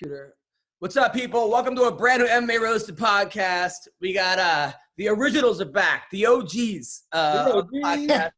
Computer. What's up, people? Welcome to a brand new MMA Roasted Podcast. We got the originals are back, the OGs of the podcast.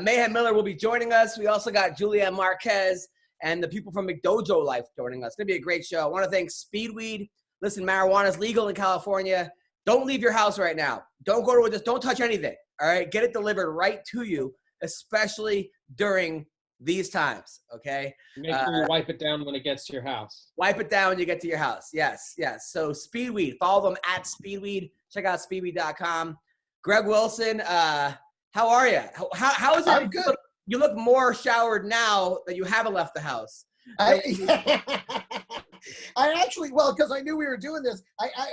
Mayhem Miller will be joining us. We also got Julian Marquez and the people from McDojoLife joining us. It's going to be a great show. I want to thank Speedweed. Listen, marijuana is legal in California. Don't leave your house right now. Don't go to just don't touch anything. All right, get it delivered right to you, especially during these times. Okay. Make sure you wipe it down when it gets to your house. Wipe it down when you get to your house. Yes, yes. So Speedweed, follow them at Speedweed. Check out speedweed.com. Greg Wilson, how are you? How is it? I'm good. You look more showered now that you haven't left the house. I actually, well, because I knew we were doing this.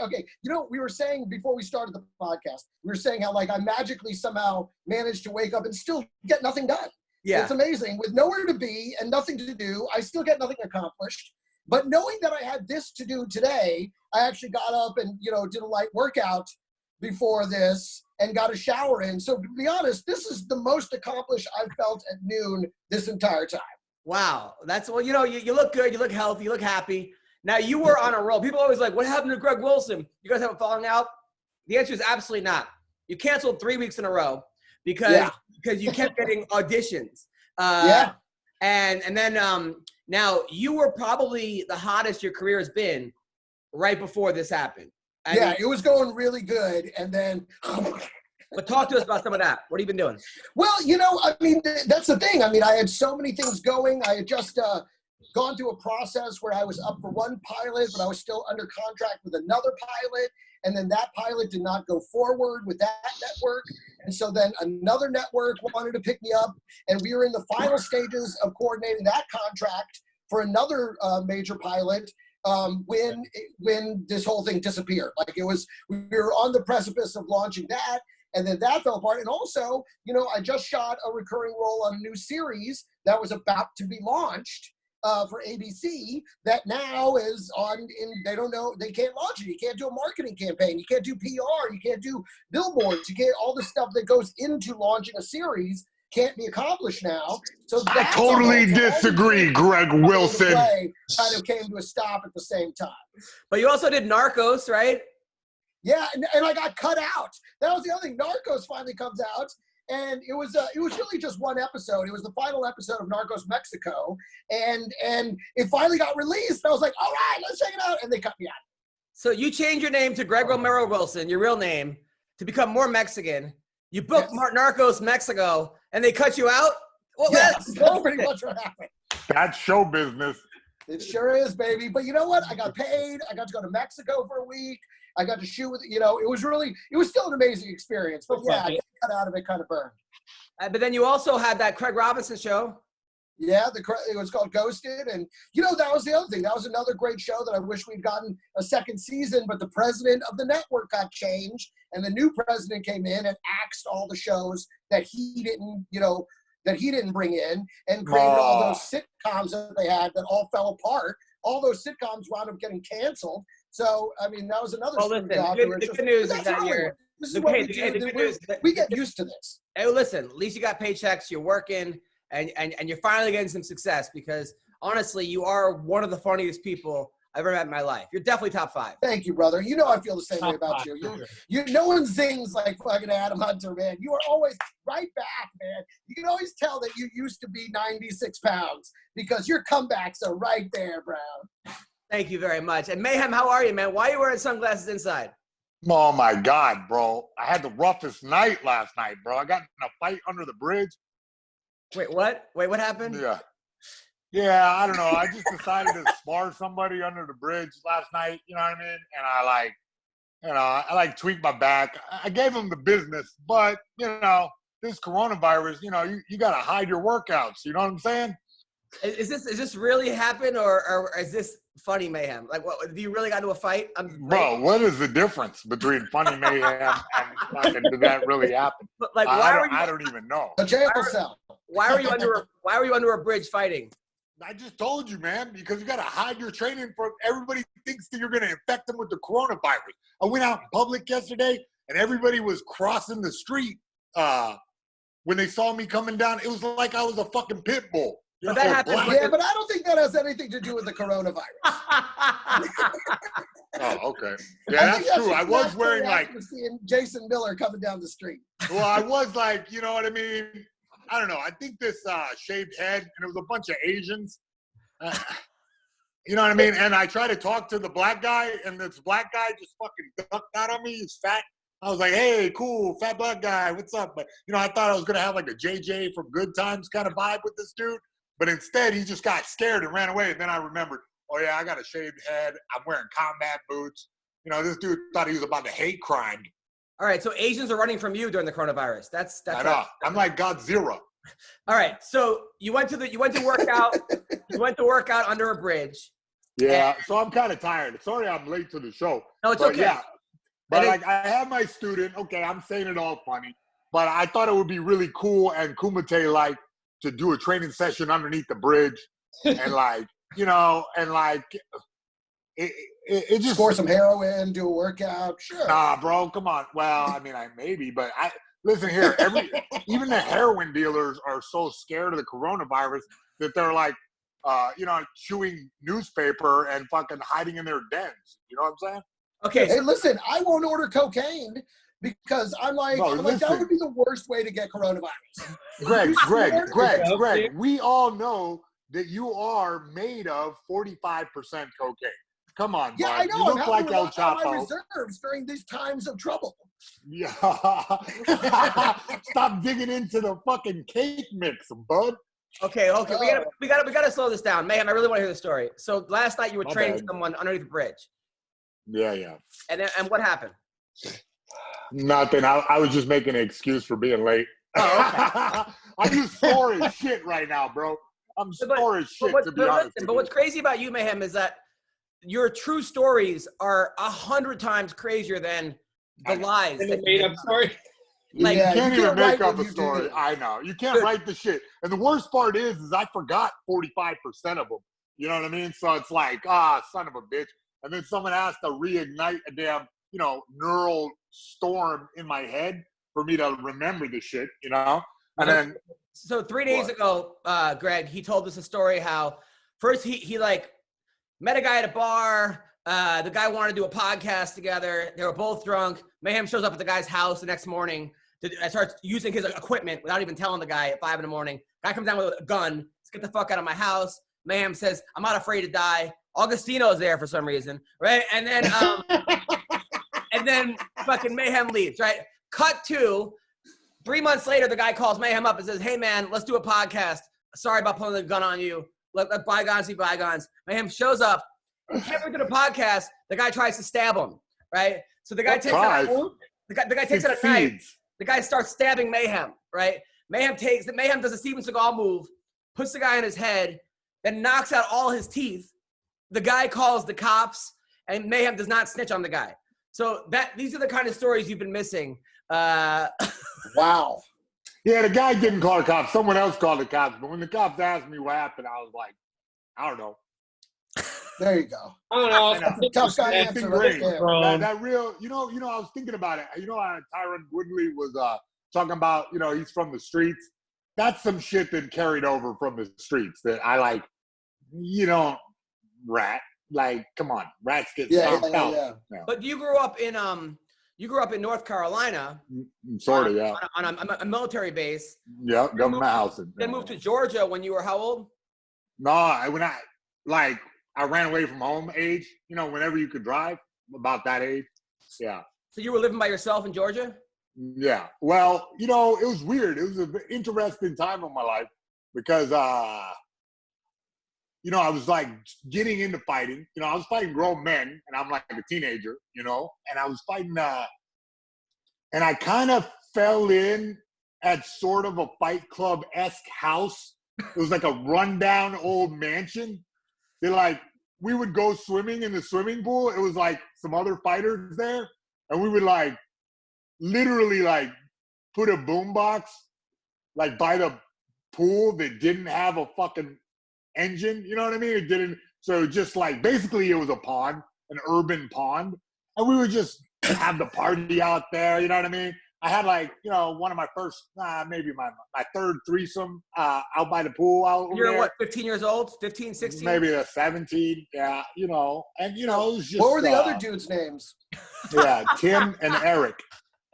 Okay, you know, we were saying before we started the podcast, we were saying how like I magically somehow managed to wake up and still get nothing done. Yeah. It's amazing. With nowhere to be and nothing to do, I still get nothing accomplished. But knowing that I had this to do today, I actually got up and, you know, did a light workout before this and got a shower in. So to be honest, this is the most accomplished I've felt at noon this entire time. Wow. That's, well, you know, you look good. You look healthy. You look happy. Now, you were on a roll. People always like, what happened to Greg Wilson? You guys haven't fallen out? The answer is absolutely not. You canceled 3 weeks in a row because you kept getting auditions. And then now you were probably the hottest your career has been right before this happened. I mean, it was going really good. And then but talk to us about some of that. What have you been doing? Well, you know, I mean, that's the thing. I mean, I had so many things going. I had just gone through a process where I was up for one pilot, but I was still under contract with another pilot. And then that pilot did not go forward with that network. And so then another network wanted to pick me up. And we were in the final stages of coordinating that contract for another major pilot when this whole thing disappeared. Like we were on the precipice of launching that. And then that fell apart. And also, you know, I just shot a recurring role on a new series that was about to be launched for ABC that now is on, they don't know, they can't launch it. You can't do a marketing campaign. You can't do PR. You can't do billboards. You can't, all the stuff that goes into launching a series can't be accomplished now. So I totally disagree, Greg Wilson. Kind of came to a stop at the same time. But you also did Narcos, right? Yeah, and I got cut out. That was the other thing. Narcos finally comes out, and it was really just one episode. It was the final episode of Narcos Mexico, and it finally got released. And I was like, all right, let's check it out, and they cut me out. So you changed your name to Greg Romero Wilson, your real name, to become more Mexican. You booked Narcos Mexico, and they cut you out? Well, that's pretty much what happened. That's show business. It sure is, baby. But you know what? I got paid. I got to go to Mexico for a week. I got to shoot with, you know, it was still an amazing experience. But yeah, I got cut out of it, kind of burned. But then you also had that Craig Robinson show. Yeah, it was called Ghosted. And, you know, that was the other thing. That was another great show that I wish we'd gotten a second season. But the president of the network got changed. And the new president came in and axed all the shows that he didn't bring in and created all those sitcoms that they had that all fell apart. All those sitcoms wound up getting canceled. So, I mean, that was another job. The good news is that we get used to this. Hey, listen, at least you got paychecks, you're working, and you're finally getting some success because, honestly, you are one of the funniest people I've ever met in my life. You're definitely top 5. Thank you, brother. You know I feel the same way about you. You. No one zings like fucking Adam Hunter, man. You are always right back, man. You can always tell that you used to be 96 pounds because your comebacks are right there, Brown. Thank you very much. And Mayhem, how are you, man? Why are you wearing sunglasses inside? Oh, my God, bro. I had the roughest night last night, bro. I got in a fight under the bridge. Wait, what? Wait, what happened? Yeah, I don't know. I just decided to spar somebody under the bridge last night, you know what I mean? And I tweaked my back. I gave him the business, but, you know, this coronavirus, you know, you got to hide your workouts. You know what I'm saying? Is this really happen or is this funny mayhem? Like, what, do you really got into a fight? Bro, what is the difference between funny mayhem and did that really happen? But like, I don't even know. A jail cell. Why were you under a bridge fighting? I just told you, man, because you got to hide your training for everybody thinks that you're going to infect them with the coronavirus. I went out in public yesterday and everybody was crossing the street when they saw me coming down. It was like I was a fucking pit bull. But that happens. Yeah, but I don't think that has anything to do with the coronavirus. Oh, okay. Yeah, that's true. I was wearing like seeing Jason Miller coming down the street. Well, I was like, you know what I mean? I don't know. I think this shaved head, and it was a bunch of Asians. You know what I mean? And I tried to talk to the black guy, and this black guy just fucking ducked out on me. He's fat. I was like, hey, cool, fat black guy, what's up? But, you know, I thought I was going to have like a JJ from Good Times kind of vibe with this dude. But instead, he just got scared and ran away. And then I remembered, oh, yeah, I got a shaved head. I'm wearing combat boots. You know, this dude thought he was about to hate crime. All right, so Asians are running from you during the coronavirus. That's I know. I'm like Godzilla. All right, so you went to work out. You went to work out under a bridge. Yeah, so I'm kind of tired. Sorry I'm late to the show. No, it's okay. Yeah, but like I have my student. Okay, I'm saying it all funny, but I thought it would be really cool and Kumite-like to do a training session underneath the bridge and like, you know, and like it just score some heroin, do a workout. Sure. Nah, bro, come on. Well, I mean, maybe, but listen here. Even the heroin dealers are so scared of the coronavirus that they're like, you know, chewing newspaper and fucking hiding in their dens. You know what I'm saying? Okay. Hey, listen, I won't order cocaine because I'm like, that would be the worst way to get coronavirus. Greg, we all know that you are made of 45% cocaine. Come on, yeah, bud. I know. You look like El Chapo. My reserves during these times of trouble. Yeah. Stop digging into the fucking cake mix, bud. Okay. We gotta slow this down, Mayhem. I really want to hear the story. So last night you were training someone underneath the bridge. Yeah. And what happened? Nothing. I was just making an excuse for being late. Oh, okay. I'm just sore as shit right now, bro. I'm sore as shit, to be honest. But what's crazy about you, Mayhem, is that your true stories are 100 times crazier than the lies. And the made-up story. Like, you can't even make up a story. I know. You can't write the shit. And the worst part is I forgot 45% of them. You know what I mean? So it's like, son of a bitch. And then someone has to reignite a damn, you know, neural storm in my head for me to remember the shit, you know? And then. So 3 days ago, Greg, he told us a story how first he like met a guy at a bar. The guy wanted to do a podcast together. They were both drunk. Mayhem shows up at the guy's house the next morning. Starts using his equipment without even telling the guy at 5 a.m. Guy comes down with a gun. Let's get the fuck out of my house. Mayhem says, I'm not afraid to die. Augustino's there for some reason, right? And then and then fucking Mayhem leaves, right? Cut to 3 months later, the guy calls Mayhem up and says, hey, man, let's do a podcast. Sorry about pulling the gun on you. Let bygones be bygones. Mayhem shows up. He's never did a podcast. The guy tries to stab him, right? So the guy takes out a knife. The guy starts stabbing Mayhem, right? Mayhem does a Steven Seagal move, puts the guy on his head, then knocks out all his teeth. The guy calls the cops, and Mayhem does not snitch on the guy. So these are the kind of stories you've been missing. Wow. Yeah, the guy didn't call the cops. Someone else called the cops. But when the cops asked me what happened, I was like, I don't know. There you go. I don't know. That's a tough guy answer right there. That real, you know, I was thinking about it. You know, Tyron Woodley was talking about, you know, he's from the streets. That's some shit that carried over from the streets that I like, you know, rat. Like, come on, rats get stomped out. Yeah. But you grew up in North Carolina. Sort of, yeah. On a military base. Yeah, government housing. Then moved to Georgia when you were how old? No, I ran away from home age, you know, whenever you could drive, about that age. Yeah. So you were living by yourself in Georgia? Yeah. Well, you know, it was weird. It was an interesting time of my life because, you know, I was like getting into fighting. You know, I was fighting grown men and I'm like a teenager, you know, and I was fighting, and I kind of fell in at sort of a Fight Club-esque house. It was like a rundown old mansion. We would go swimming in the swimming pool. It was like some other fighters there. And we would like literally like put a boombox like by the pool that didn't have a fucking engine. You know what I mean? It didn't. So just like basically it was a pond, an urban pond. And we would just have the party out there. You know what I mean? I had like, one of my first, maybe my third threesome out by the pool. You're what, 15 years old? 15, 16? Maybe a 17, yeah, and it was just. What were the other dudes' names? Yeah, Tim and Eric.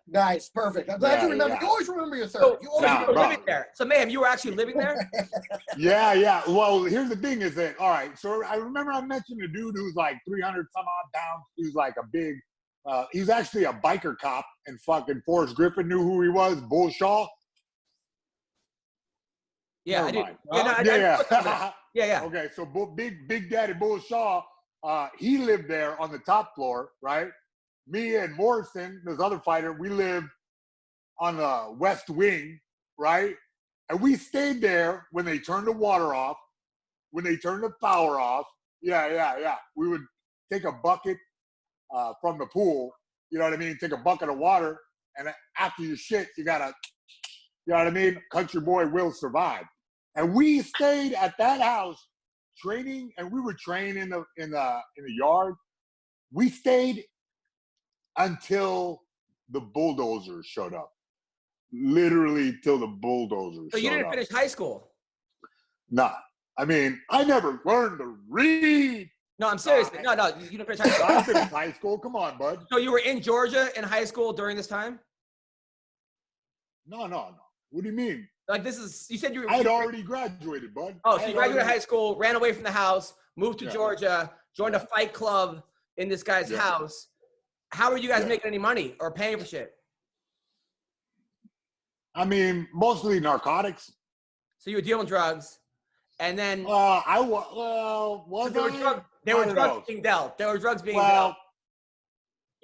Nice, perfect. I'm glad you remember. You always remember your third. You always were living there. So, Mayhem, you were actually living there? Yeah. Well, here's the thing is that, all right, so I remember I mentioned a dude who's like 300 some odd pounds. He was like a big, he's actually a biker cop, and fucking Forrest Griffin knew who he was, Bull Shaw. Yeah, Never I do. Yeah. Okay, so Big Daddy Bull Shaw, he lived there on the top floor, right? Me and Morrison, this other fighter, we lived on the west wing, right? And we stayed there when they turned the water off, when they turned the power off. Yeah. We would take a bucket from the pool, you know what I mean? Take a bucket of water, and after you shit, you gotta, you know what I mean? Country boy will survive. And we stayed at that house training, and we would train in the yard. We stayed until the bulldozers showed up. Literally till the bulldozers showed up. So you didn't finish high school? Nah. I mean, I never learned to read. No, I'm serious. No, you didn't finish high school. I finished high school. Come on, bud. So you were in Georgia in high school during this time? No. What do you mean? Like you said you were. I had already graduated, bud. Oh, so you graduated high school, ran away from the house, moved to Georgia, joined a fight club in this guy's house. How are you guys making any money or paying for shit? I mean, mostly narcotics. So you were dealing drugs, and then there were drugs being dealt. There were drugs being dealt.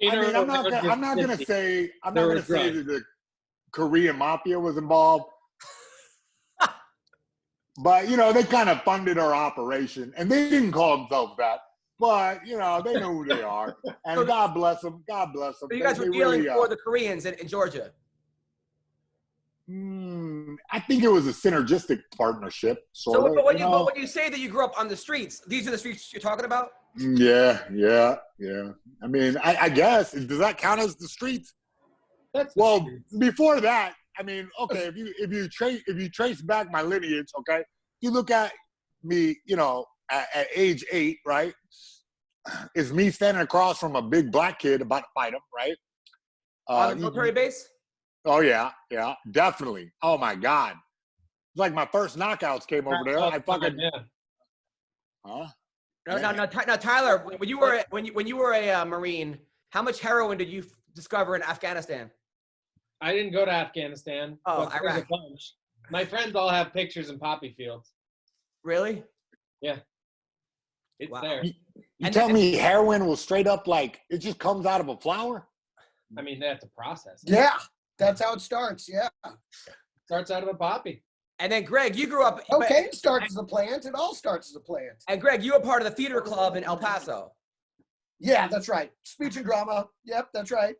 I mean, I'm not gonna say that the Korean mafia was involved, but they kind of funded our operation, and they didn't call themselves that. But, they know who they are. And God bless them. God bless them. So you guys were dealing for the Koreans in Georgia? I think it was a synergistic partnership. But when you say that you grew up on the streets, these are the streets you're talking about? Yeah. I mean, I guess. Does that count as the streets? Before that, I mean, okay, if you trace back my lineage, okay, you look at me, at age 8, right? Is me standing across from a big black kid about to fight him, right? On the military base? Oh, yeah, definitely. Oh, my God. It's like my first knockouts came over there. I fucking... Huh? Now, Tyler, when you were a Marine, how much heroin did you discover in Afghanistan? I didn't go to Afghanistan. Oh, Iraq. A bunch. My friends all have pictures in poppy fields. Really? Yeah. It's there. You tell me heroin was straight up like it just comes out of a flower? I mean, they have to process it. Yeah, that's how it starts. Yeah. Starts out of a poppy. And then, Greg, you grew up. Cocaine starts as a plant. It all starts as a plant. And, Greg, you were part of the theater club in El Paso. Yeah, that's right. Speech and drama. Yep, that's right.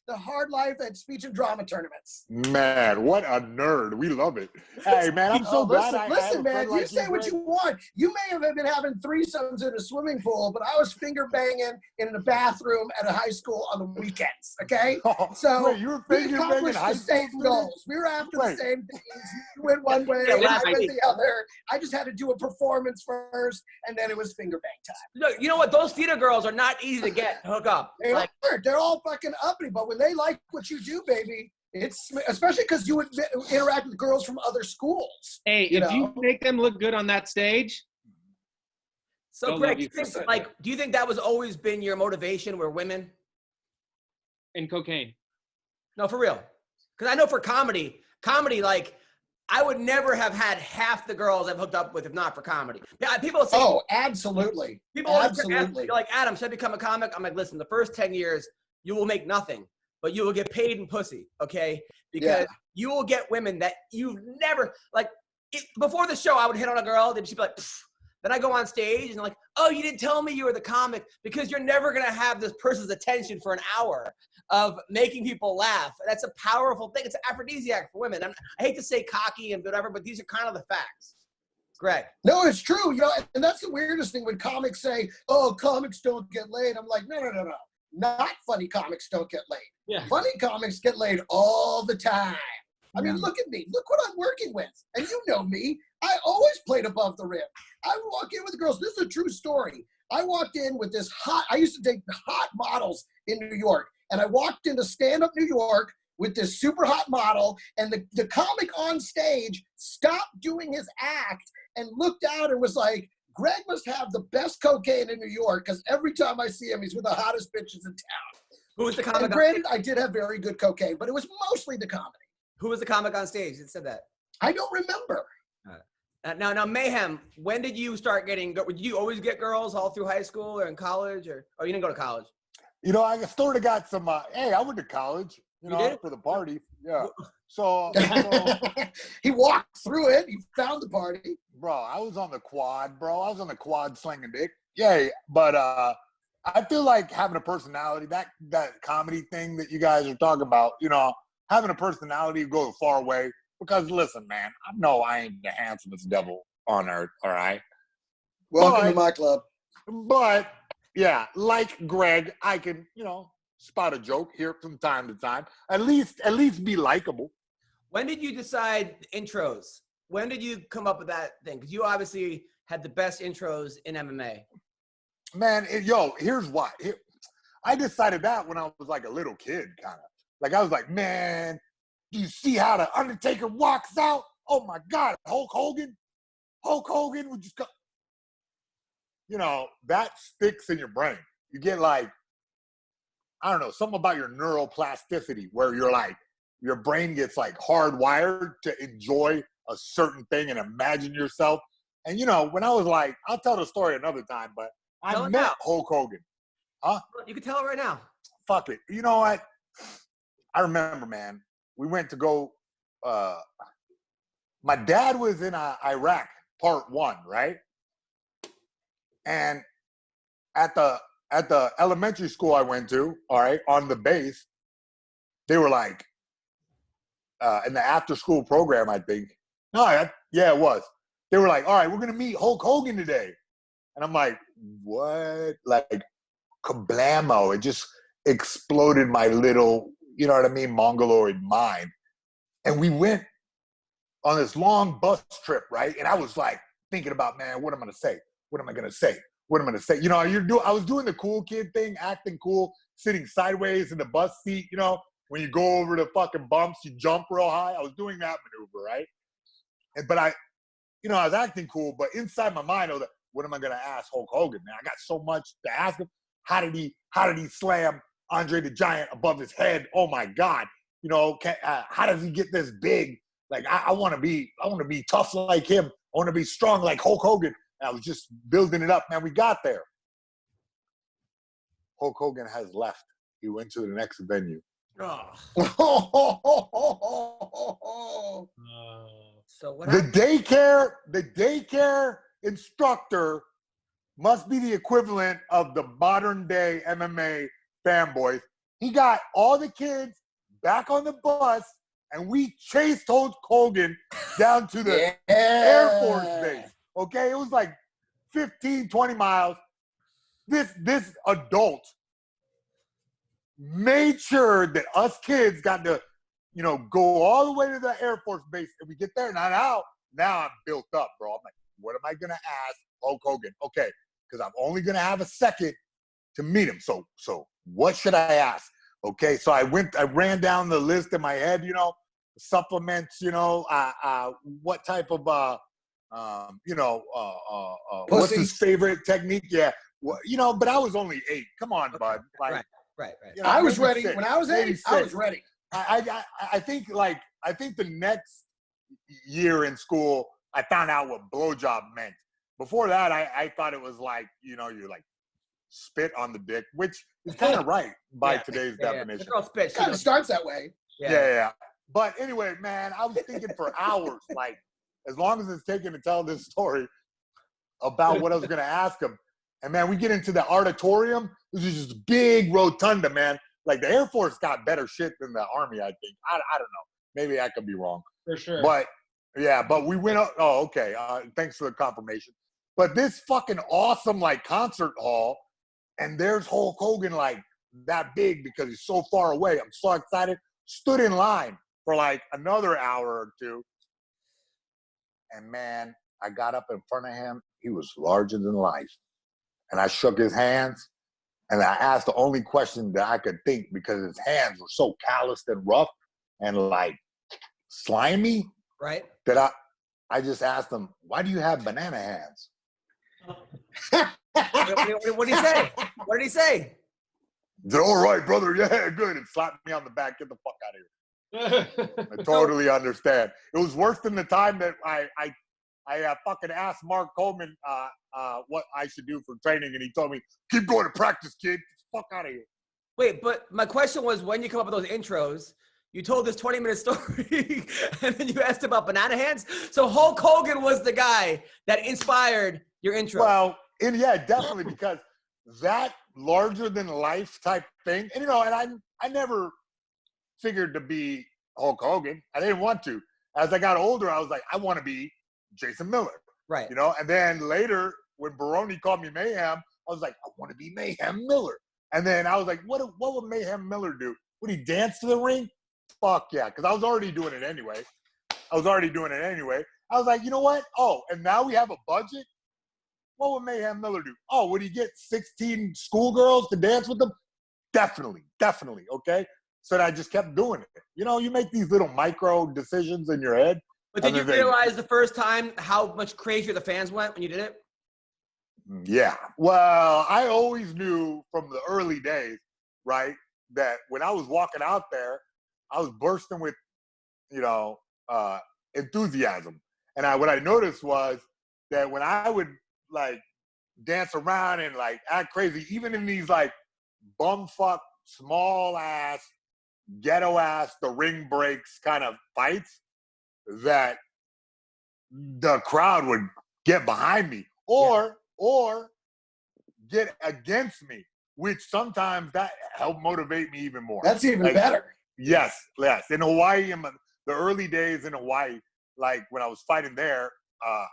The hard life at speech and drama tournaments. Man, what a nerd. We love it. Hey, man, I'm so glad Listen, man, you say what you want. You may have been having threesomes in a swimming pool, but I was finger banging in a bathroom at a high school on the weekends, okay? So wait, you were we accomplished the same goals. We were after the same things. You went one way, I went the other. I just had to do a performance first, and then it was finger bang time. Look, you know what? Those theater girls are not easy to get hook up. They're all fucking uppity, but when they like what you do, baby, it's especially because you would interact with girls from other schools. Hey, if you make them look good on that stage. So, Greg, do you think that was always been your motivation? Were women? In cocaine. No, for real. Because I know for comedy, like I would never have had half the girls I've hooked up with if not for comedy. People say, "Oh, absolutely." People absolutely. You're like, Adam, should I become a comic? I'm like, listen, the first 10 years you will make nothing, but you will get paid in pussy, okay? Because you will get women that you've never before the show. I would hit on a girl, she'd be like, pfft. Then I go on stage and like, oh, you didn't tell me you were the comic, because you're never gonna have this person's attention for an hour of making people laugh. That's a powerful thing. It's an aphrodisiac for women. I hate to say cocky and whatever, but these are kind of the facts. Greg. No, it's true. And that's the weirdest thing when comics say, oh, comics don't get laid. I'm like, no. Not funny comics don't get laid. Yeah. Funny comics get laid all the time. I mean, look at me. Look what I'm working with. And you know me. I always played above the rim. I would walk in with the girls. This is a true story. I walked in with this I used to date hot models in New York. And I walked into stand-up New York with this super hot model. And the comic on stage stopped doing his act and looked out and was like, Greg must have the best cocaine in New York because every time I see him, he's with the hottest bitches in town. Who was the comic? And granted, I did have very good cocaine, but it was mostly the comedy. Who was the comic on stage that said that? I don't remember. Now, Mayhem, when did you start getting, did you always get girls all through high school or in college or you didn't go to college? You know, I sort of got some, hey, I went to college, you know, for the party. Yeah. So he walked through it. He found the party. Bro, I was on the quad, bro. I was on the quad slinging dick. Yeah, but I feel like having a personality, that comedy thing that you guys are talking about, you know, having a personality goes a far way. Because listen, man, I know I ain't the handsomest devil on earth, all right? Welcome to my club. But, yeah, like Greg, I can, you know, spot a joke here from time to time. At least be likable. When did you decide intros? When did you come up with that thing? Because you obviously had the best intros in MMA. Man, here's why. I decided that when I was like a little kid, kind of. Like, I was like, man, do you see how the Undertaker walks out? Oh, my God, Hulk Hogan would just go. You know, that sticks in your brain. You get like, I don't know, something about your neuroplasticity where you're like, your brain gets like hardwired to enjoy a certain thing and imagine yourself. And, you know, when I was like, I'll tell the story another time, but I met Hulk Hogan. Huh? You can tell it right now. Fuck it. You know what? I remember, man. We went to go, my dad was in Iraq, part 1, right? And at the elementary school I went to, all right, on the base, they were like, in the after school program, I think. No, yeah, it was. They were like, all right, we're going to meet Hulk Hogan today. And I'm like, what? Like, kablamo. It just exploded my little, you know what I mean, mongoloid mind. And we went on this long bus trip, right? And I was like thinking about, man, what am I going to say? What am I going to say? What am I going to say? You know, I was doing the cool kid thing, acting cool, sitting sideways in the bus seat, you know, when you go over the fucking bumps, you jump real high. I was doing that maneuver, right? But I was acting cool, but inside my mind, I was like, what am I going to ask Hulk Hogan, man? I got so much to ask him. How did he slam Andre the Giant above his head? Oh my God. You know, how does he get this big? Like, I want to be tough like him. I want to be strong like Hulk Hogan. And I was just building it up, man. We got there. Hulk Hogan has left. He went to the next venue. So what happened? The daycare instructor must be the equivalent of the modern day MMA fanboys. He got all the kids back on the bus, and we chased Hulk Hogan down to the Air Force base. Okay, it was like 15, 20 miles. This adult made sure that us kids got to, you know, go all the way to the Air Force base, and we get there. Now I'm built up, bro. I'm like, what am I gonna ask Hulk Hogan? Okay, because I'm only gonna have a second to meet him. So what should I ask? Okay, so I ran down the list in my head, you know, supplements, you know, what type of what's his favorite technique? Yeah, well, you know, but I was only 8. Come on, bud. Like, right. You know, I was ready. 6, when I was 8, I was ready. I think the next year in school, I found out what blowjob meant. Before that, I thought it was like, you know, you like spit on the dick, which is kind of right by today's definition. The girl spit. Kind of starts that way. Yeah. But anyway, man, I was thinking for hours, like, as long as it's taken to tell this story about what I was going to ask him. And, man, we get into the auditorium. This is just big rotunda, man. Like, the Air Force got better shit than the Army, I think. I don't know. Maybe I could be wrong. For sure. But, yeah, but we went up. Oh, okay. Thanks for the confirmation. But this fucking awesome, like, concert hall, and there's Hulk Hogan, like, that big because he's so far away. I'm so excited. Stood in line for like another hour or two. And man, I got up in front of him. He was larger than life. And I shook his hands. And I asked the only question that I could think because his hands were so calloused and rough and like slimy. Right. That I just asked him, why do you have banana hands? What did he say? What did he say? He said, all right, brother. Yeah, good. And slapped me on the back. Get the fuck out of here. I totally understand. It was worse than the time that I fucking asked Mark Coleman what I should do for training, and he told me, keep going to practice, kid. Get the fuck out of here. Wait, but my question was, when you come up with those intros, you told this 20-minute story, and then you asked about banana hands. So Hulk Hogan was the guy that inspired your intro. Well, yeah, definitely, because that larger than life type thing, and and I never figured to be Hulk Hogan. I didn't want to. As I got older, I was like, I want to be Jason Miller. Right. And then later when Baroni called me Mayhem, I was like, I want to be Mayhem Miller. And then I was like, what would Mayhem Miller do? Would he dance to the ring? Fuck yeah, because I was already doing it anyway. I was like, you know what? Oh, and now we have a budget? What would Mayhem Miller do? Oh, would he get 16 schoolgirls to dance with him? Definitely, okay? So I just kept doing it. You make these little micro decisions in your head. But did you realize the first time how much crazier the fans went when you did it? Yeah. Well, I always knew from the early days, right, that when I was walking out there, I was bursting with, enthusiasm. And what I noticed was that when I would, like, dance around and, like, act crazy, even in these, like, bumfuck, small-ass, ghetto-ass, the ring breaks kind of fights, that the crowd would get behind me or get against me, which sometimes that helped motivate me even more. That's even better. Yes. In Hawaii, in the early days in Hawaii, like when I was fighting there,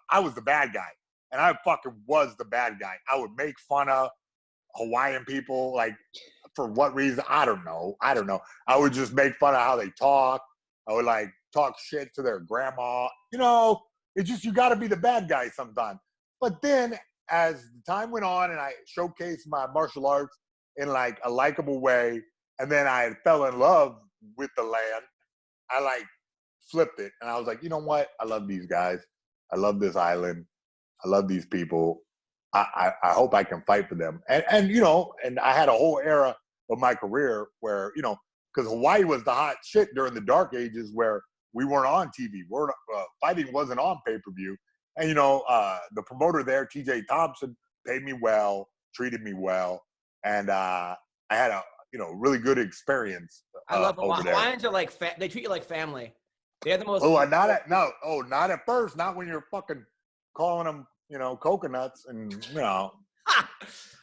I was the bad guy. And I fucking was the bad guy. I would make fun of Hawaiian people, like, for what reason? I don't know. I would just make fun of how they talk. I would, like, talk shit to their grandma. It's just you got to be the bad guy sometimes. But then as time went on and I showcased my martial arts in, like, a likable way, and then I fell in love with the land, I, like, flipped it. And I was like, you know what? I love these guys. I love this island. I love these people. I hope I can fight for them. And I had a whole era of my career where, because Hawaii was the hot shit during the dark ages where we weren't on TV. Fighting wasn't on pay-per-view. And, the promoter there, TJ Thompson, paid me well, treated me well. And I had a, really good experience. I love over there. Hawaiians are like, they treat you like family. They're the most. Not at first. Not when you're fucking calling them, coconuts and, All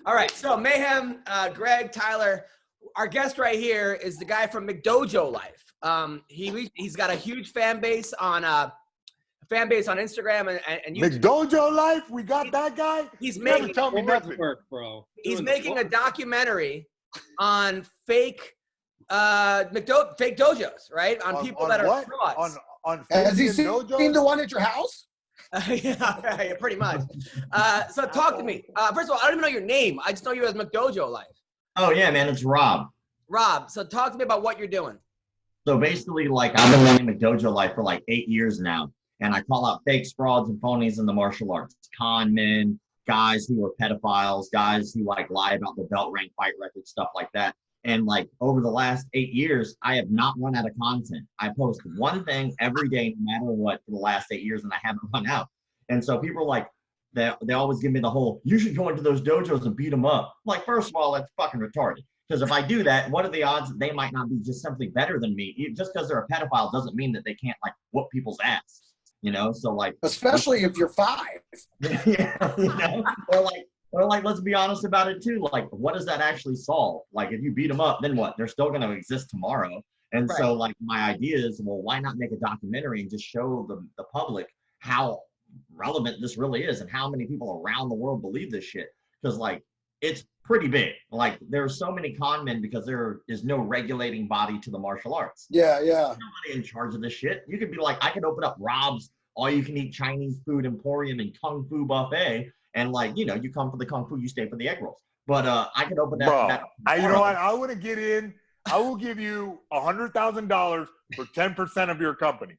right. So Mayhem, Greg, Tyler, our guest right here is the guy from McDojoLife. He's got a huge fan base on Instagram and YouTube. McDojoLife, we got that guy. He's making tell me nothing, bro. He's making a documentary on fake dojos, right? On people that are frauds. On has he seen the one at your house? Yeah, pretty much. So talk to me. First of all, I don't even know your name. I just know you as McDojoLife. Oh, yeah, man. It's Rob. Rob, so talk to me about what you're doing. So basically, like, I've been running McDojoLife for like 8 years now. And I call out fakes, frauds, and phonies in the martial arts. Con men, guys who are pedophiles, guys who, like, lie about the belt rank, fight record, stuff like that. And, like, over the last 8 years, I have not run out of content. I post one thing every day, no matter what, for the last 8 years, and I haven't run out. And so people are like, they always give me the whole, you should go into those dojos and beat them up. Like, first of all, that's fucking retarded. Because if I do that, what are the odds that they might not be just simply better than me? Just because they're a pedophile doesn't mean that they can't, like, whoop people's ass. So, like, especially if you're 5. Yeah, or like, let's be honest about it too. Like, what does that actually solve? Like, if you beat them up, then what? They're still going to exist tomorrow. And right. So, like, my idea is, well, why not make a documentary and just show the public how relevant this really is and how many people around the world believe this shit? Because, like, it's pretty big. Like there are so many con men because there is no regulating body to the martial arts. Yeah. There's nobody in charge of this shit. You could be like, I could open up Rob's all-you-can-eat Chinese food emporium and kung fu buffet, and like, you come for the kung fu, you stay for the egg rolls. But I could open that. Bro, you know what? I want to get in. I will give you $100,000 for 10% of your company.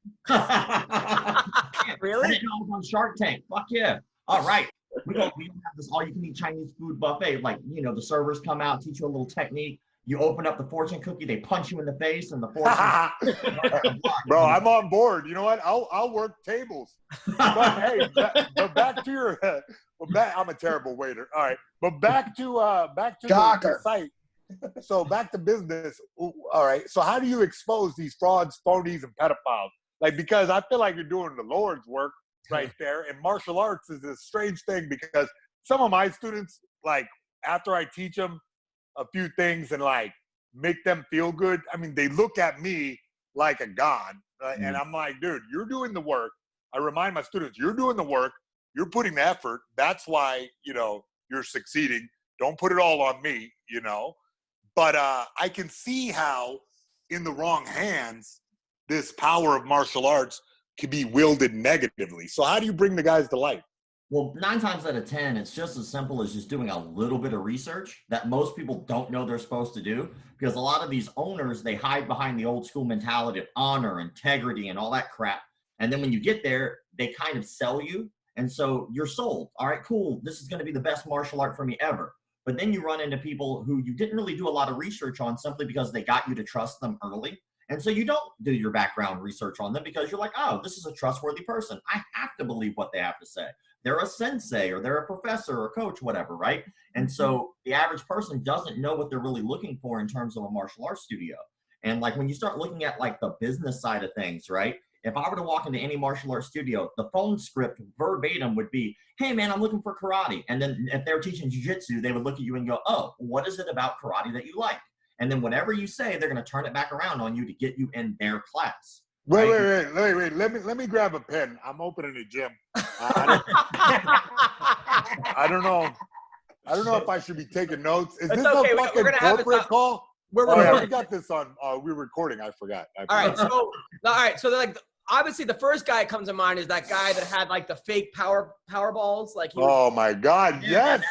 Really? I didn't know I was on Shark Tank. Fuck yeah. All right. We have this all-you-can-eat Chinese food buffet. Like, the servers come out, teach you a little technique. You open up the fortune cookie, they punch you in the face, and the fortune. Bro, I'm on board. You know what? I'll work tables. But hey, but back to your. I'm a terrible waiter. All right, but back to the site. So back to business. All right. So how do you expose these frauds, phonies, and pedophiles? Like, because I feel like you're doing the Lord's work right there. And martial arts is a strange thing because some of my students, like, after I teach them a few things and like make them feel good, I mean, they look at me like a god, right? And I'm like, dude, you're doing the work. I remind my students, you're doing the work. You're putting the effort. That's why, you're succeeding. Don't put it all on me, But I can see how in the wrong hands, this power of martial arts can be wielded negatively. So how do you bring the guys to life? Well, 9 times out of 10, it's just as simple as just doing a little bit of research that most people don't know they're supposed to do, because a lot of these owners, they hide behind the old school mentality of honor, integrity, and all that crap. And then when you get there, they kind of sell you. And so you're sold. All right, cool. This is going to be the best martial art for me ever. But then you run into people who you didn't really do a lot of research on simply because they got you to trust them early. And so you don't do your background research on them because you're like, oh, this is a trustworthy person. I have to believe what they have to say. They're a sensei or they're a professor or coach, whatever, right? And so the average person doesn't know what they're really looking for in terms of a martial arts studio. And like when you start looking at like the business side of things, right? If I were to walk into any martial arts studio, the phone script verbatim would be, hey man, I'm looking for karate. And then if they're teaching jiu-jitsu, they would look at you and go, oh, what is it about karate that you like? And then whatever you say, they're going to turn it back around on you to get you in their class. Wait. Let me grab a pen. I'm opening a gym. I don't know. I don't know if I should be taking notes. Is this okay. a fucking corporate call? We're yeah, we got this on. We're recording. I forgot. All right. So they're like, obviously the first guy that comes to mind is that guy that had like the fake power balls. Like, oh my God, yes.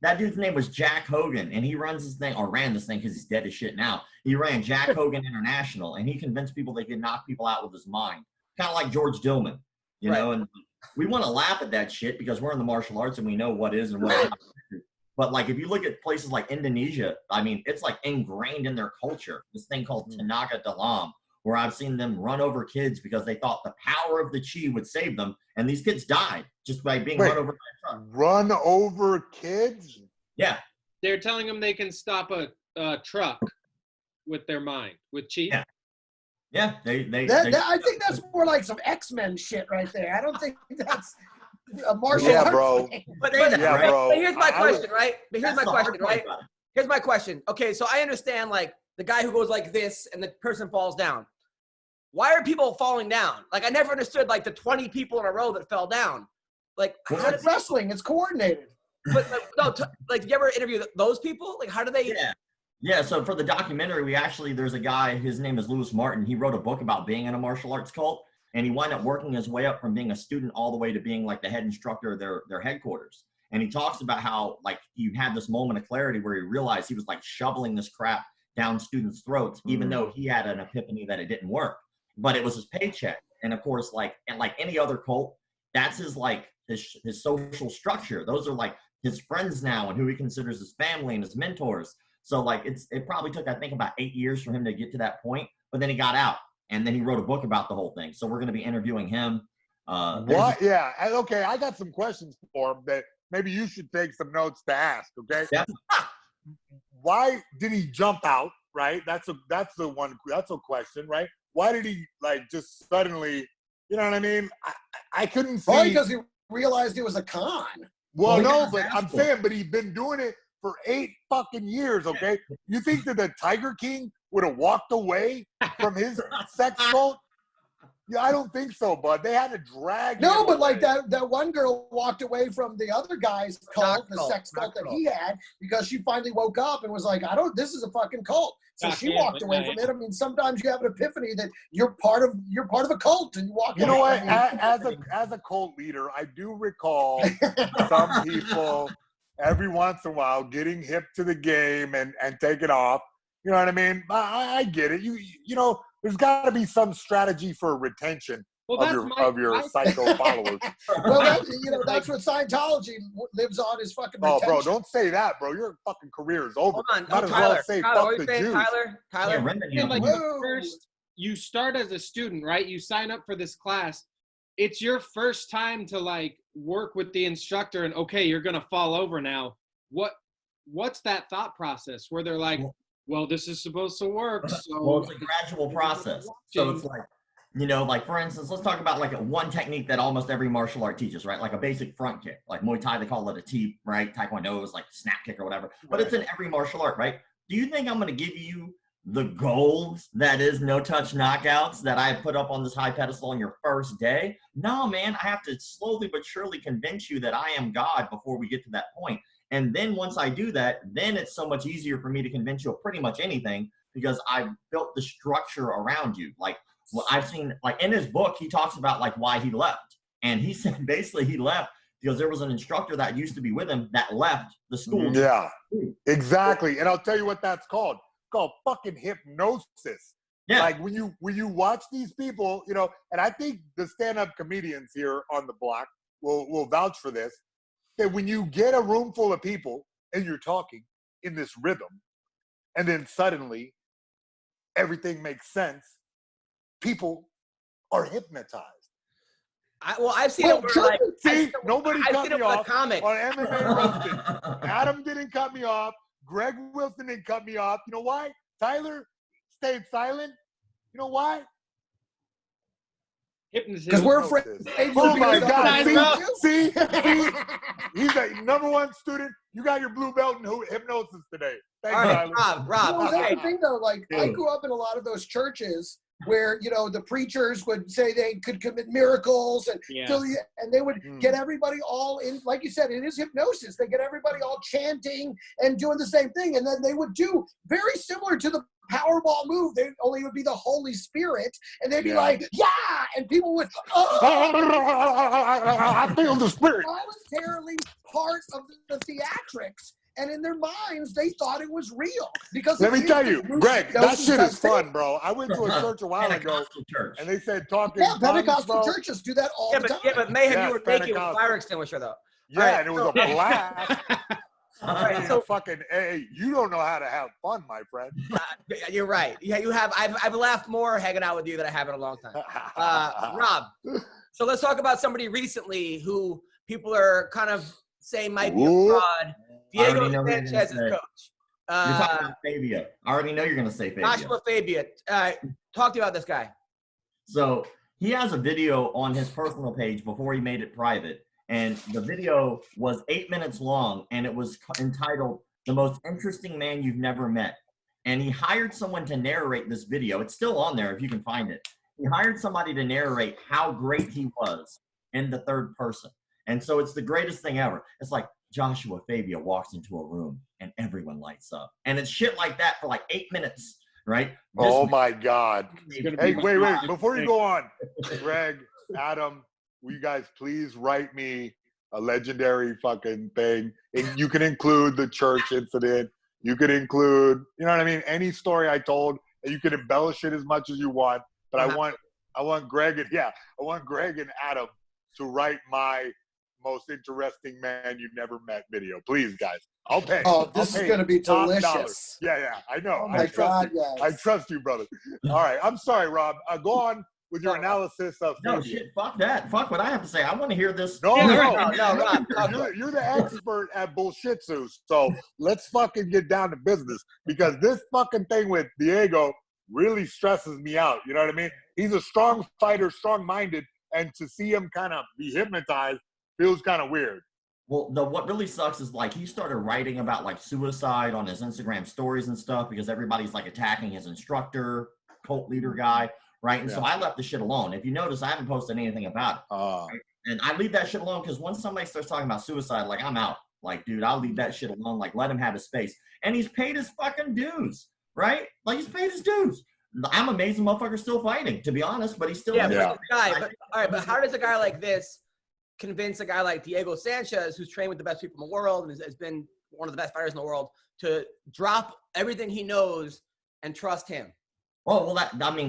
That dude's name was Jack Hogan, and he runs this thing, or ran this thing because he's dead as shit now. He ran Jack Hogan International, and he convinced people they could knock people out with his mind, kind of like George Dillman, you know. And we want to laugh at that shit because we're in the martial arts and we know what is and what is not. But like if you look at places like Indonesia, I mean, it's like ingrained in their culture. This thing called Tenaga Dalam, where I've seen them run over kids because they thought the power of the chi would save them, and these kids died just by being run over by a truck. Run over kids? Yeah. They're telling them they can stop a truck with their mind, with chi. Yeah. Yeah, I think that's more like some X-Men shit right there. I don't think that's a martial arts bro. thing. But bro. here's my question, right? But here's my question, right? About it. Here's my question. Okay, so I understand like the guy who goes like this and the person falls down. Why are people falling down? Like I never understood like the 20 people in a row that fell down. Like It's like wrestling. It's coordinated. but like did you ever interview those people? Like how do they? Yeah. So for the documentary, there's a guy. His name is Lewis Martin. He wrote a book about being in a martial arts cult, and he wound up working his way up from being a student all the way to being like the head instructor of their headquarters. And he talks about how like he had this moment of clarity where he realized he was like shoveling this crap down students' throats, even though he had an epiphany that it didn't work. But it was his paycheck. And of course, like any other cult, that's his social structure. Those are like his friends now and who he considers his family and his mentors. So like it probably took, I think, about 8 years for him to get to that point, but then he got out and then he wrote a book about the whole thing. So we're going to be interviewing him. What? Yeah. Okay. I got some questions for him that maybe you should take some notes to ask. Okay. Yeah. Why did he jump out? Right. That's a question. Right. Why did he like just suddenly, you know what I mean? I couldn't see. Probably because he realized it was a con. Well, no, but I'm saying, but he's been doing it for 8 fucking years, okay? You think that the Tiger King would have walked away from his sex cult? Yeah, I don't think so, bud. They had to drag. No, but away. like that one girl walked away from the other guy's cult, the sex cult that he had, because she finally woke up and was like, this is a fucking cult. So she walked away from it. I mean, sometimes you have an epiphany that you're part of a cult and you walk away. You know what? As a cult leader, I do recall some people every once in a while getting hip to the game and taking off. You know what I mean? I get it. You know, there's got to be some strategy for retention of your psycho followers. Well, that's what Scientology lives on, is fucking retention. Oh, bro, don't say that, bro. Your fucking career is over. Hold on. Might as Tyler, well say Tyler, fuck the Jews. Tyler. Yeah, like first, you start as a student, right? You sign up for this class. It's your first time to like work with the instructor, and okay, you're gonna fall over now. What's that thought process where they're like, well, this is supposed to work. So well, it's a gradual process. So it's like, you know, like for instance, let's talk about like one technique that almost every martial art teaches, right? Like a basic front kick. Like Muay Thai, they call it a T, right? Taekwondo is like snap kick or whatever. But it's in every martial art, right? Do you think I'm going to give you the gold that is no touch knockouts that I put up on this high pedestal on your first day? No, man. I have to slowly but surely convince you that I am God before we get to that point. And then once I do that, then it's so much easier for me to convince you of pretty much anything, because I've built the structure around you. Like, well, I've seen, like in his book, he talks about like why he left. And he said basically he left because there was an instructor that used to be with him that left the school. Yeah, exactly. And I'll tell you what that's called. It's called fucking hypnosis. Yeah. Like when you watch these people, you know, and I think the stand-up comedians here on the block will vouch for this, that when you get a room full of people and you're talking in this rhythm, and then suddenly everything makes sense, people are hypnotized. I've seen it where, like, nobody cut me off on comics. MMA Roasted. Adam didn't cut me off. Greg Wilson didn't cut me off. You know why? Tyler stayed silent. You know why? Because we're afraid. Oh my God! See, he's the #1 student. You got your blue belt in hypnosis today. Thanks, all right, Rob. Well, that's the thing, though. Like, I grew up in a lot of those churches where, you know, the preachers would say they could commit miracles and they would get everybody all in. Like you said, it is hypnosis. They get everybody all chanting and doing the same thing, and then they would do very similar to the Powerball move. Only it would be the Holy Spirit, and they'd be like, "Yeah," and people would, I feel the spirit. Voluntarily part of the theatrics, and in their minds, they thought it was real. Because let me tell you, Greg, that shit is fun, bro. I went to a church a while ago, and they said talking. Yeah, Pentecostal churches do that all the time. Yeah, but Mayhem, you were naked with a fire extinguisher, thoh. Yeah, and it was a blast. Right, so fucking, hey, you don't know how to have fun, my friend. You're right. Yeah, you have. I've laughed more hanging out with you than I have in a long time. Rob, so let's talk about somebody recently who people are kind of saying might be a fraud. Diego Sanchez's coach. You're talking about Fabia. I already know you're going to say Fabia. Joshua Fabia. Talk to you about this guy. So he has a video on his personal page before he made it private. And the video was 8 minutes long, and it was entitled "The Most Interesting Man You've Never Met." And he hired someone to narrate this video. It's still on there if you can find it. He hired somebody to narrate how great he was in the third person. And so it's the greatest thing ever. It's like Joshua Fabia walks into a room and everyone lights up. And it's shit like that for like 8 minutes, right? Oh my God. Hey, wait. Before you go on, Greg, Adam, will you guys please write me a legendary fucking thing? And you can include the church incident. You could include, you know what I mean? Any story I told, and you can embellish it as much as you want. But I want Greg and Adam to write my most interesting man you've never met video. Please, guys. I'll pay. Oh, this is going to be delicious. Yeah, I know. Oh my God, yes. I trust you, brother. All right. I'm sorry, Rob. Go on with your analysis of No, shit, fuck that. Fuck what I have to say. I want to hear this. No, Rob. You're the expert at bullshitsu, so let's fucking get down to business, because this fucking thing with Diego really stresses me out. You know what I mean? He's a strong fighter, strong-minded, and to see him kind of be hypnotized feels kind of weird. Well, what really sucks is like he started writing about like suicide on his Instagram stories and stuff because everybody's like attacking his instructor, cult leader guy. right? And so I left the shit alone. If you notice, I haven't posted anything about it. Right? And I leave that shit alone because once somebody starts talking about suicide, like, I'm out. Like, dude, I'll leave that shit alone. Like, let him have his space. And he's paid his fucking dues, right? Like, he's paid his dues. I'm amazed the motherfucker's still fighting, to be honest, but he's still But how does a guy like this convince a guy like Diego Sanchez, who's trained with the best people in the world and has been one of the best fighters in the world, to drop everything he knows and trust him? Well,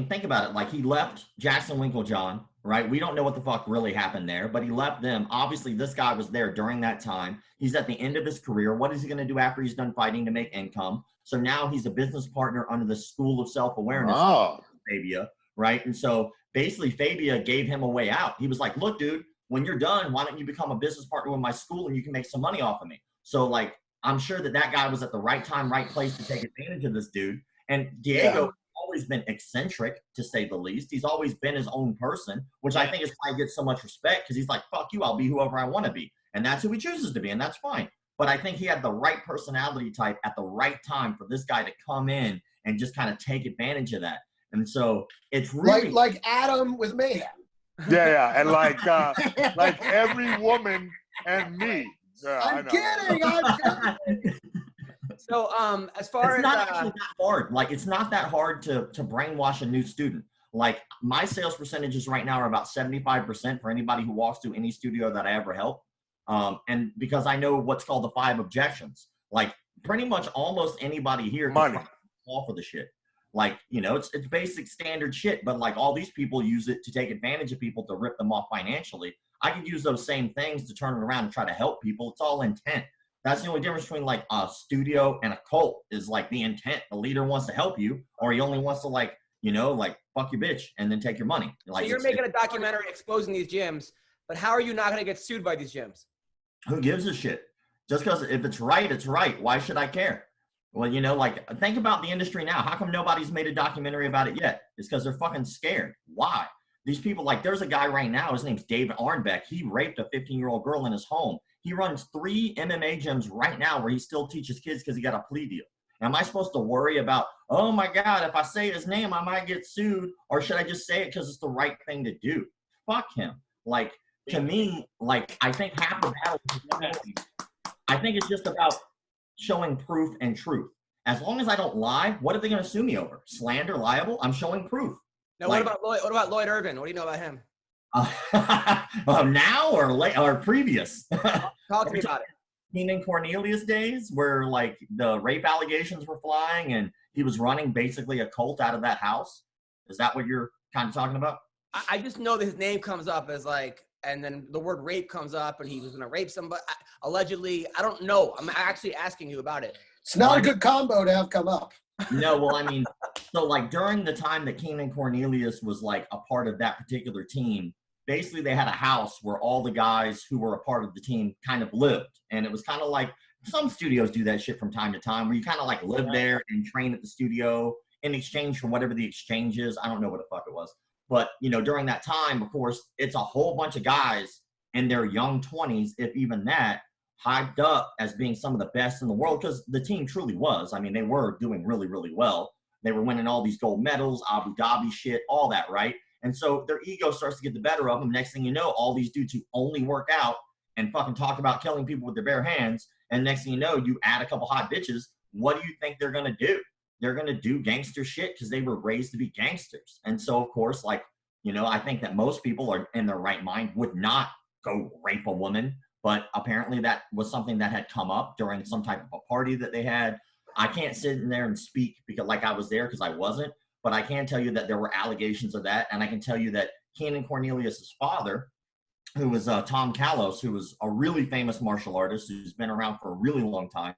think about it. Like, he left Jackson Winklejohn, right? We don't know what the fuck really happened there, but he left them. Obviously, this guy was there during that time. He's at the end of his career. What is he going to do after he's done fighting to make income? So now he's a business partner under the School of Self-Awareness, Fabia, right? And so basically, Fabia gave him a way out. He was like, look, dude, when you're done, why don't you become a business partner with my school and you can make some money off of me? So, like, I'm sure that guy was at the right time, right place to take advantage of this dude. And Diego always been eccentric, to say the least. He's always been his own person, which I think is why he gets so much respect, because he's like, fuck you, I'll be whoever I want to be. And that's who he chooses to be, and that's fine. But I think he had the right personality type at the right time for this guy to come in and just kind of take advantage of that. And so it's really like Adam with Mayhem. Yeah, and like every woman and me. Yeah, I'm kidding. So, as far it's as not actually that hard. Like, it's not that hard to brainwash a new student. Like, my sales percentages right now are about 75% for anybody who walks through any studio that I ever help. And because I know what's called the 5 objections. Like, pretty much almost anybody here can fall for the shit. Like, you know, it's basic standard shit, but like all these people use it to take advantage of people to rip them off financially. I could use those same things to turn it around and try to help people. It's all intent. That's the only difference between like a studio and a cult, is like the intent. The leader wants to help you, or he only wants to, like, you know, like, fuck your bitch and then take your money. Like, so you're making a documentary exposing these gyms, but how are you not going to get sued by these gyms? Who gives a shit? Just because if it's right, it's right. Why should I care? Well, you know, like, think about the industry now. How come nobody's made a documentary about it yet? It's because they're fucking scared. Why? These people, like, there's a guy right now, his name's David Arnbeck. He raped a 15-year-old girl in his home. He runs 3 MMA gyms right now where he still teaches kids because he got a plea deal. Am I supposed to worry about, oh my God, if I say his name, I might get sued? Or should I just say it because it's the right thing to do? Fuck him. Like, to me, like, I think half the battle is, I think it's just about showing proof and truth. As long as I don't lie, what are they going to sue me over? Slander, liable? I'm showing proof. Now, like, what about Lloyd Irvin? What do you know about him? Now or previous? Talk to me about it. Keenan Cornelius days, where like the rape allegations were flying and he was running basically a cult out of that house. Is that what you're kind of talking about? I just know that his name comes up as like, and then the word rape comes up, and he was going to rape somebody allegedly. I don't know. I'm actually asking you about it. It's not a good combo to have come up. No, well, I mean, so like during the time that Keenan Cornelius was like a part of that particular team, basically they had a house where all the guys who were a part of the team kind of lived. And it was kind of like, some studios do that shit from time to time, where you kind of like live there and train at the studio in exchange for whatever the exchange is. I don't know what the fuck it was. But, you know, during that time, of course, it's a whole bunch of guys in their young 20s, if even that, hyped up as being some of the best in the world, because the team truly was. I mean, they were doing really, really well. They were winning all these gold medals, Abu Dhabi shit, all that, right? And so their ego starts to get the better of them. Next thing you know, all these dudes who only work out and fucking talk about killing people with their bare hands, and next thing you know, you add a couple hot bitches, what do you think they're going to do? They're going to do gangster shit because they were raised to be gangsters. And so, of course, like, you know, I think that most people are in their right mind would not go rape a woman. But apparently that was something that had come up during some type of a party that they had. I can't sit in there and speak because like I was there, because I wasn't. But I can tell you that there were allegations of that. And I can tell you that Keenan Cornelius' father, who was Tom Callos, who was a really famous martial artist who's been around for a really long time,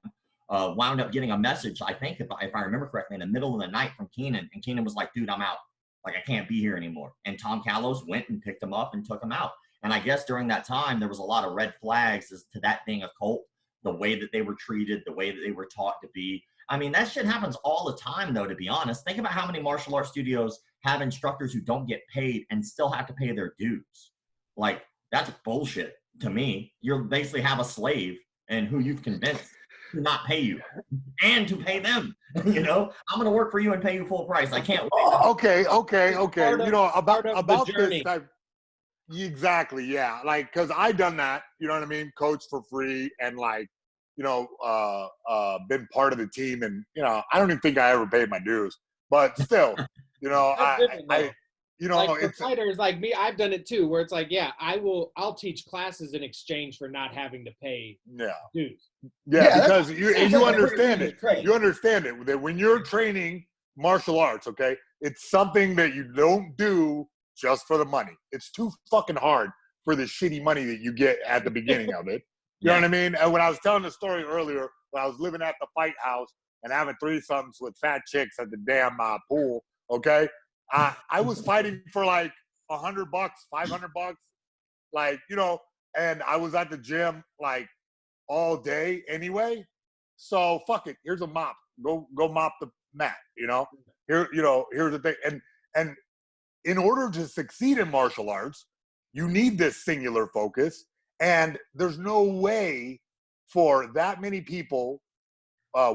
wound up getting a message, I think, if I remember correctly, in the middle of the night from Keenan. And Keenan was like, dude, I'm out. Like, I can't be here anymore. And Tom Callos went and picked him up and took him out. And I guess during that time, there was a lot of red flags as to that being a cult, the way that they were treated, the way that they were taught to be. I mean, that shit happens all the time, though, to be honest. Think about how many martial arts studios have instructors who don't get paid and still have to pay their dues. Like, that's bullshit to me. You basically have a slave and who you've convinced to not pay you and to pay them. You know, I'm gonna work for you and pay you full price. I can't wait. Okay. You know, about the journey. this type. Exactly, yeah. Like, cause I done that, you know what I mean? Coach for free and like, you know, been part of the team, and you know, I don't even think I ever paid my dues. But still, you know, I you know, like it's for fighters like me, I've done it too, where it's like, yeah, I'll teach classes in exchange for not having to pay dues. Yeah, because you like understand it. You understand it that when you're training martial arts, okay, it's something that you don't do just for the money. It's too fucking hard for the shitty money that you get at the beginning of it. You know what I mean? And when I was telling the story earlier, when I was living at the fight house and having threesomes with fat chicks at the damn pool, okay, I was fighting for like $100, $500, like, you know, and I was at the gym like all day anyway. So fuck it. Here's a mop. Go mop the mat. You know. Here, you know. Here's the thing. And in order to succeed in martial arts, you need this singular focus. And there's no way for that many people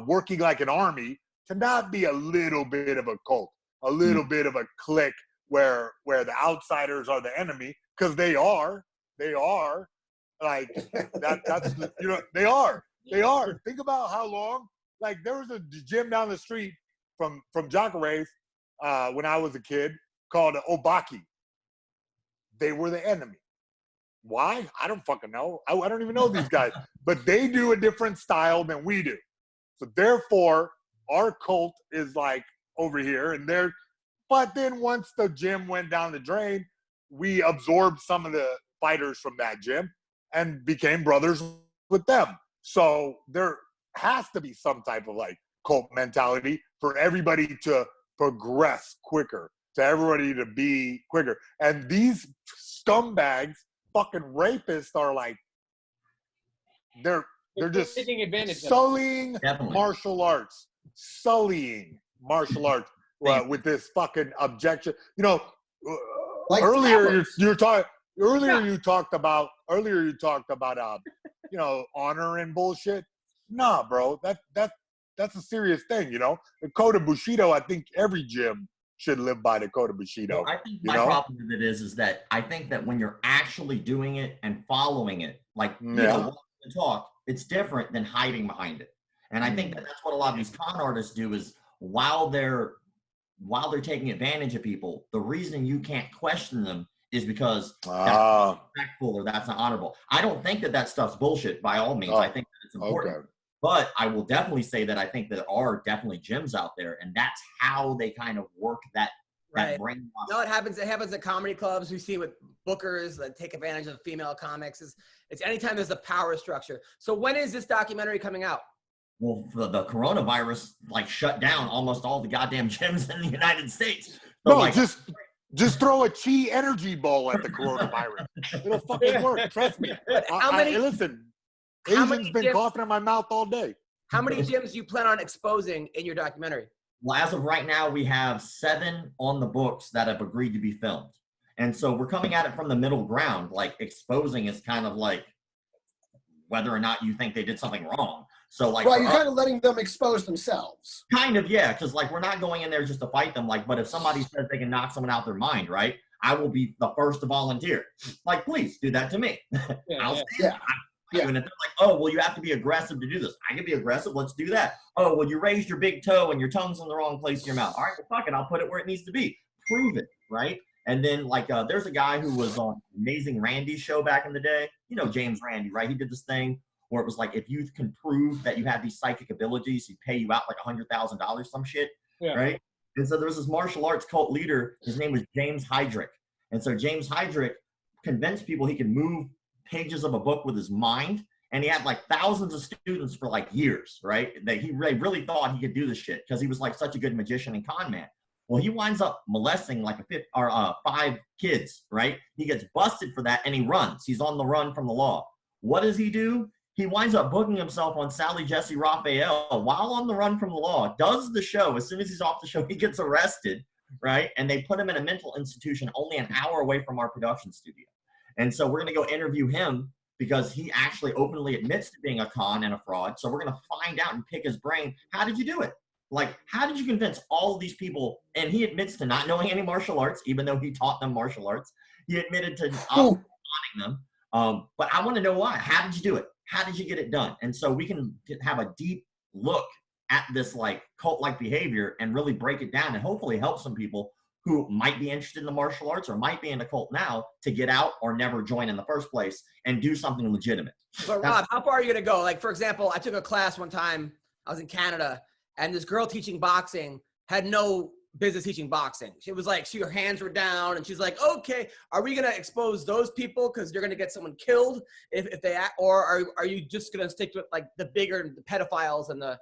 working like an army to not be a little bit of a cult, a little bit of a clique where the outsiders are the enemy, because they are like that's you know, they are. Think about how long. Like, there was a gym down the street from Jacare when I was a kid called Obaki. They were the enemy. Why? I don't fucking know. I don't even know these guys. But they do a different style than we do. So therefore, our cult is like over here, and they're. But then once the gym went down the drain, we absorbed some of the fighters from that gym and became brothers with them. So there has to be some type of like cult mentality for everybody to progress quicker, to everybody to be quicker. And these scumbags, fucking rapists, are like, they're just taking advantage sullying martial arts with this fucking objection. You know, like earlier you talked about you know, honor and bullshit. Nah, bro, that's a serious thing. You know, the code of Bushido. I think every gym should live by the code of Bushido. Well, I think my problem with it is that I think that when you're actually doing it and following it, like, you know, walking the talk, it's different than hiding behind it. And I think that that's what a lot of these con artists do, is while they're taking advantage of people, the reason you can't question them is because that's not respectful or that's not honorable. I don't think that stuff's bullshit by all means. I think that it's important. Okay. But I will definitely say that I think there are definitely gyms out there, and that's how they kind of work that brainwash. You know what happens? It happens at comedy clubs. We see with bookers that take advantage of female comics. It's anytime there's a power structure. So when is this documentary coming out? Well, the coronavirus like shut down almost all the goddamn gyms in the United States. So, no, just throw a chi energy ball at the coronavirus. It'll fucking work. Trust me. Listen, Asian's been coughing in my mouth all day. How many gyms do you plan on exposing in your documentary? Well, as of right now, we have 7 on the books that have agreed to be filmed. And so we're coming at it from the middle ground. Like, exposing is kind of like whether or not you think they did something wrong. So, like, right, you're kind of letting them expose themselves. Kind of, yeah, because like we're not going in there just to fight them. Like, but if somebody says they can knock someone out their mind, right? I will be the first to volunteer. Like, please do that to me. And if they're like, oh, well, you have to be aggressive to do this. I can be aggressive. Let's do that. Oh, well, you raised your big toe and your tongue's in the wrong place in your mouth. All right, well, fuck it. I'll put it where it needs to be. Prove it, right? And then, like, there's a guy who was on Amazing Randy's show back in the day. You know James Randi, right? He did this thing where it was like, if you can prove that you have these psychic abilities, he'd pay you out like $100,000, some shit, right? And so there was this martial arts cult leader. His name was James Heydrich. And so James Heydrich convinced people he could move pages of a book with his mind. And he had like thousands of students for like years, right? That he really thought he could do this shit because he was like such a good magician and con man. Well, he winds up molesting like 5 kids, right? He gets busted for that and he runs. He's on the run from the law. What does he do? He winds up booking himself on Sally Jesse Raphael while on the run from the law, does the show. As soon as he's off the show, he gets arrested, right? And they put him in a mental institution only an hour away from our production studio. And so we're going to go interview him because he actually openly admits to being a con and a fraud. So we're going to find out and pick his brain. How did you do it? Like, how did you convince all of these people? And he admits to not knowing any martial arts, even though he taught them martial arts. He admitted to not wanting them. But I want to know why. How did you do it? How did you get it done? And so we can have a deep look at this like cult-like behavior and really break it down and hopefully help some people who might be interested in the martial arts or might be in a cult now to get out or never join in the first place and do something legitimate. But Rob, how far are you going to go? Like, for example, I took a class one time, I was in Canada, and this girl teaching boxing had no business teaching boxing. She was like, her hands were down, and she's like, okay, are we going to expose those people because you're going to get someone killed if they act, or are you just going to stick to like the bigger the pedophiles and the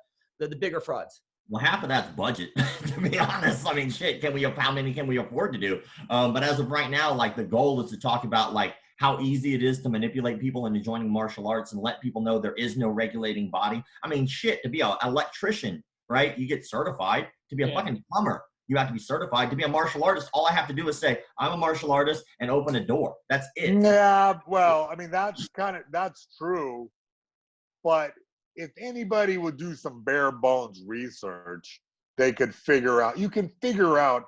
bigger frauds? Well, half of that's budget, to be honest. I mean, shit, how many can we afford to do? But as of right now, like the goal is to talk about like how easy it is to manipulate people into joining martial arts and let people know there is no regulating body. I mean, shit, to be an electrician, right? You get certified. To be a fucking plumber, you have to be certified. To be a martial artist, all I have to do is say, I'm a martial artist and open a door. That's it. Yeah, well, I mean, that's true. But if anybody would do some bare bones research, you can figure out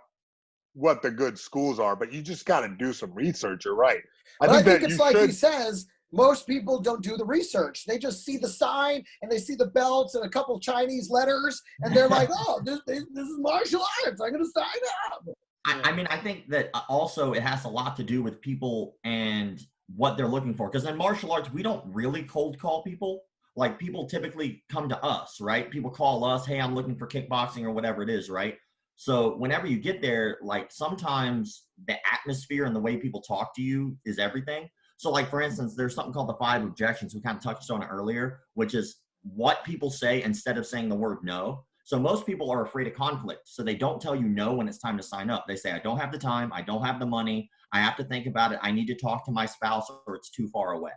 what the good schools are, but you just got to do some research. You're right. I think it's like he says, most people don't do the research. They just see the sign and they see the belts and a couple Chinese letters, and they're like, oh, this is martial arts. I'm going to sign up. I mean, I think that also it has a lot to do with people and what they're looking for. Because in martial arts, we don't really cold call people. Like, people typically come to us, right? People call us, hey, I'm looking for kickboxing or whatever it is, right? So whenever you get there, like, sometimes the atmosphere and the way people talk to you is everything. So, like, for instance, there's something called the 5 objections. We kind of touched on it earlier, which is what people say instead of saying the word no. So most people are afraid of conflict. So they don't tell you no when it's time to sign up. They say, I don't have the time. I don't have the money. I have to think about it. I need to talk to my spouse or it's too far away.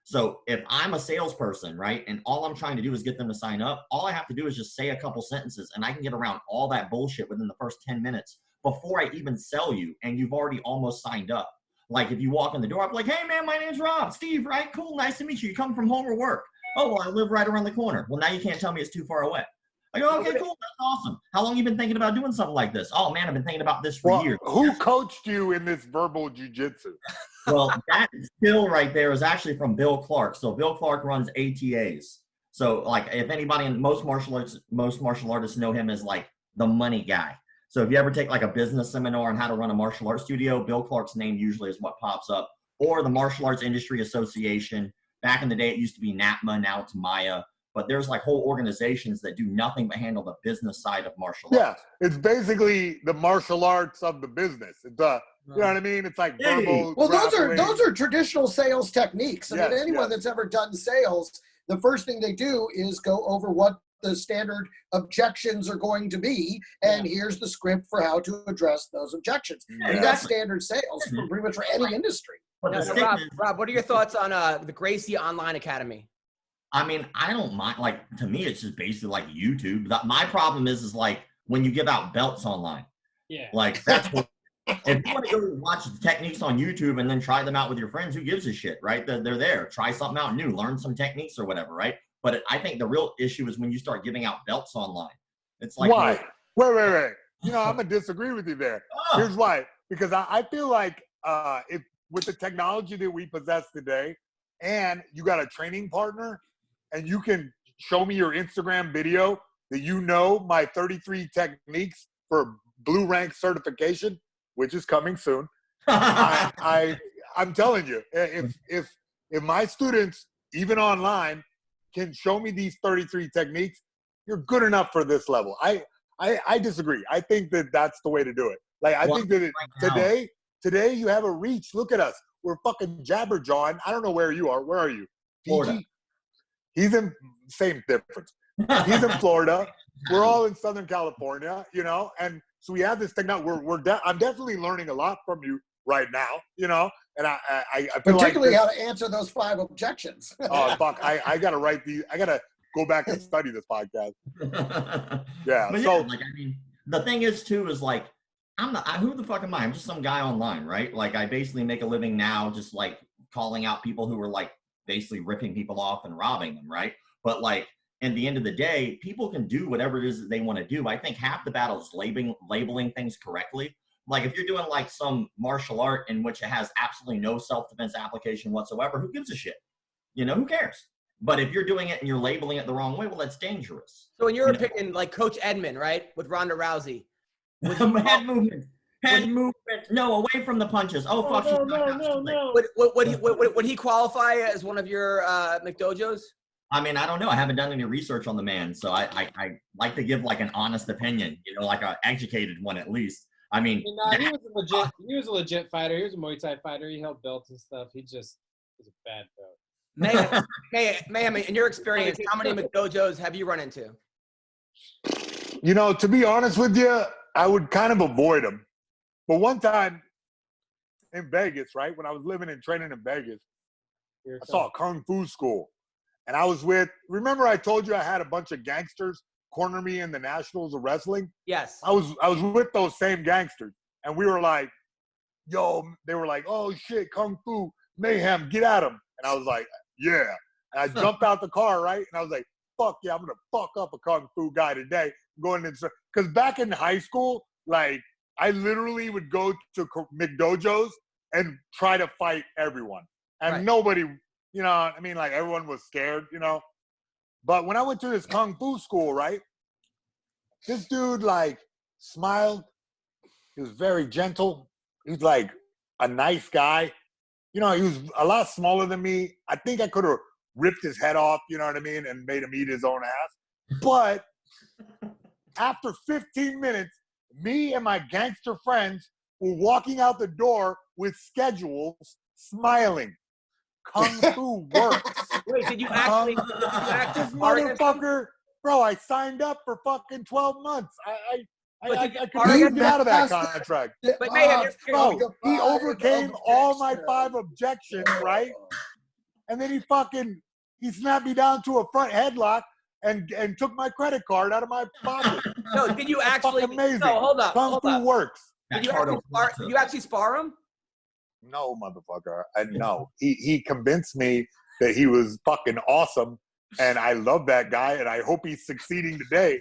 So if I'm a salesperson, right, and all I'm trying to do is get them to sign up, all I have to do is just say a couple sentences and I can get around all that bullshit within the first 10 minutes before I even sell you, and you've already almost signed up. Like, if you walk in the door, I'm like, hey, man, my name's Rob. Steve, right? Cool. Nice to meet you. You come from home or work? Oh, well, I live right around the corner. Well, now you can't tell me it's too far away. I go, okay, cool. That's awesome. How long you been thinking about doing something like this? Oh, man, I've been thinking about this for years. Who coached you in this verbal jiu-jitsu? Well, that skill right there is actually from Bill Clark. So Bill Clark runs ATAs. So, like, if anybody in most martial artists know him as, like, the money guy. So if you ever take, like, a business seminar on how to run a martial arts studio, Bill Clark's name usually is what pops up. Or the Martial Arts Industry Association. Back in the day, it used to be NAPMA. Now it's Maya. But there's, like, whole organizations that do nothing but handle the business side of martial arts. Yeah, it's basically the martial arts of the business. It's you know what I mean? It's like verbal. Well, those are traditional sales techniques. I mean, anyone that's ever done sales, the first thing they do is go over what the standard objections are going to be, and here's the script for how to address those objections. I mean, that's standard sales for pretty much for any industry. Rob, what are your thoughts on the Gracie Online Academy? I mean, I don't mind. Like, to me, it's just basically like YouTube. My problem is like when you give out belts online. Yeah. Like, that's what. If you want to go watch the techniques on YouTube and then try them out with your friends, who gives a shit, right? They're there. Try something out new. Learn some techniques or whatever, right? But I think the real issue is when you start giving out belts online. It's like, why? Wait. You know, I'm gonna disagree with you there. Here's why. Because I feel like if with the technology that we possess today, and you got a training partner, and you can show me your Instagram video that you know my 33 techniques for blue rank certification, which is coming soon. I'm telling you, if my students, even online, can show me these 33 techniques, you're good enough for this level. I disagree. I think that that's the way to do it. Like, I think that today you have a reach. Look at us. We're fucking jabberjawing. I don't know where you are. Where are you? Florida. He's in, same difference. He's in Florida. We're all in Southern California, you know, and so we have this technology. I'm definitely learning a lot from you right now, you know, and I feel particularly how to answer those 5 objections. Oh fuck! I gotta write these. I gotta go back and study this podcast. Yeah. But so, like, I mean, the thing is too is like, who the fuck am I? I'm just some guy online, right? Like, I basically make a living now, just like calling out people who are like basically ripping people off and robbing them, right? But like, at the end of the day, people can do whatever it is that they want to do. I think half the battle is labeling things correctly. Like if you're doing like some martial art in which it has absolutely no self-defense application whatsoever, who gives a shit? You know, who cares? But if you're doing it and you're labeling it the wrong way, well, that's dangerous. So in your opinion, like Coach Edmond, right, with Ronda Rousey. Head movement. No, away from the punches. Oh, fuck. No. Would he qualify as one of your McDojos? I mean, I don't know. I haven't done any research on the man, so I like to give like an honest opinion, you know, like an educated one at least. I mean, he was a legit fighter. He was a Muay Thai fighter. He held belts and stuff. He just was a bad belt. Mayhem, in your experience, how many McDojos have you run into? You know, to be honest with you, I would kind of avoid them. But one time in Vegas, right, when I was living and training in Vegas, I saw a Kung Fu school. And I was remember I told you I had a bunch of gangsters corner me in the Nationals of Wrestling? Yes. I was with those same gangsters. And we were like, yo, they were like, oh, shit, Kung Fu, Mayhem, get at him. And I was like, yeah. And I jumped out the car, right? And I was like, fuck yeah, I'm going to fuck up a Kung Fu guy today. I'm going into – because back in high school, like, I literally would go to McDojos and try to fight everyone. And nobody, you know, I mean, like, everyone was scared, you know. But when I went to this Kung Fu school, right, this dude, like, smiled. He was very gentle. He was, like, a nice guy. You know, he was a lot smaller than me. I think I could have ripped his head off, you know what I mean, and made him eat his own ass. But after 15 minutes, me and my gangster friends were walking out the door with schedules, smiling. Kung Fu works. Wait, did you actually this motherfucker, bro, I signed up for fucking 12 months. I couldn't get out of that contract. But Mayhem, bro, he overcame all my 5 objections, right? And then he snapped me down to a front headlock and took my credit card out of my pocket. No, did you actually? Amazing. No, hold up. Kung Fu works. Did you actually spar him? No, motherfucker. No. He convinced me that he was fucking awesome, and I love that guy, and I hope he's succeeding today.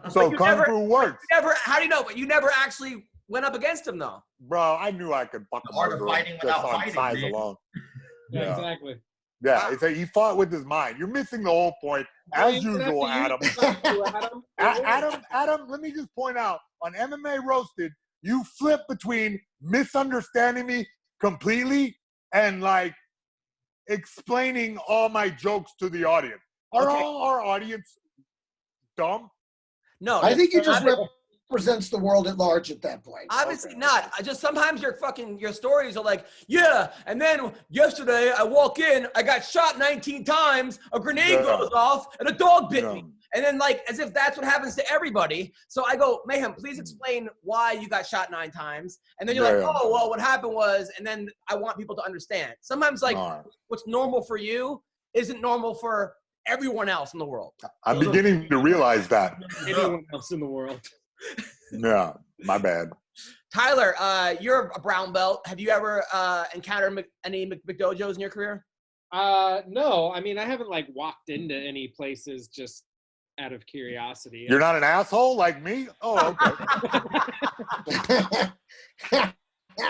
So Kung Fu works. How do you know? But you never actually went up against him, though. Bro, I knew I could fucking murder him just on size alone. Yeah, exactly. Yeah, he fought with his mind. You're missing the whole point, as usual, Adam. Adam, let me just point out, on MMA Roasted, you flip between misunderstanding me completely and, like, explaining all my jokes to the audience. Are all our audience dumb? No. I think you just represents the world at large at that point. Obviously not. I just sometimes your stories are like, yeah, and then yesterday I walk in, I got shot 19 times, a grenade goes off, and a dog bit me. And then, like, as if that's what happens to everybody. So I go, Mayhem, please explain why you got shot 9 times. And then you're like, oh, well, what happened was, and then I want people to understand. Sometimes, like, what's normal for you isn't normal for everyone else in the world. I'm beginning to realize that. Anyone else in the world. Yeah, my bad. Tyler, you're a brown belt. Have you ever encountered any McDojos in your career? No. I mean, I haven't, like, walked into any places just out of curiosity. You're not an asshole like me? Oh, okay.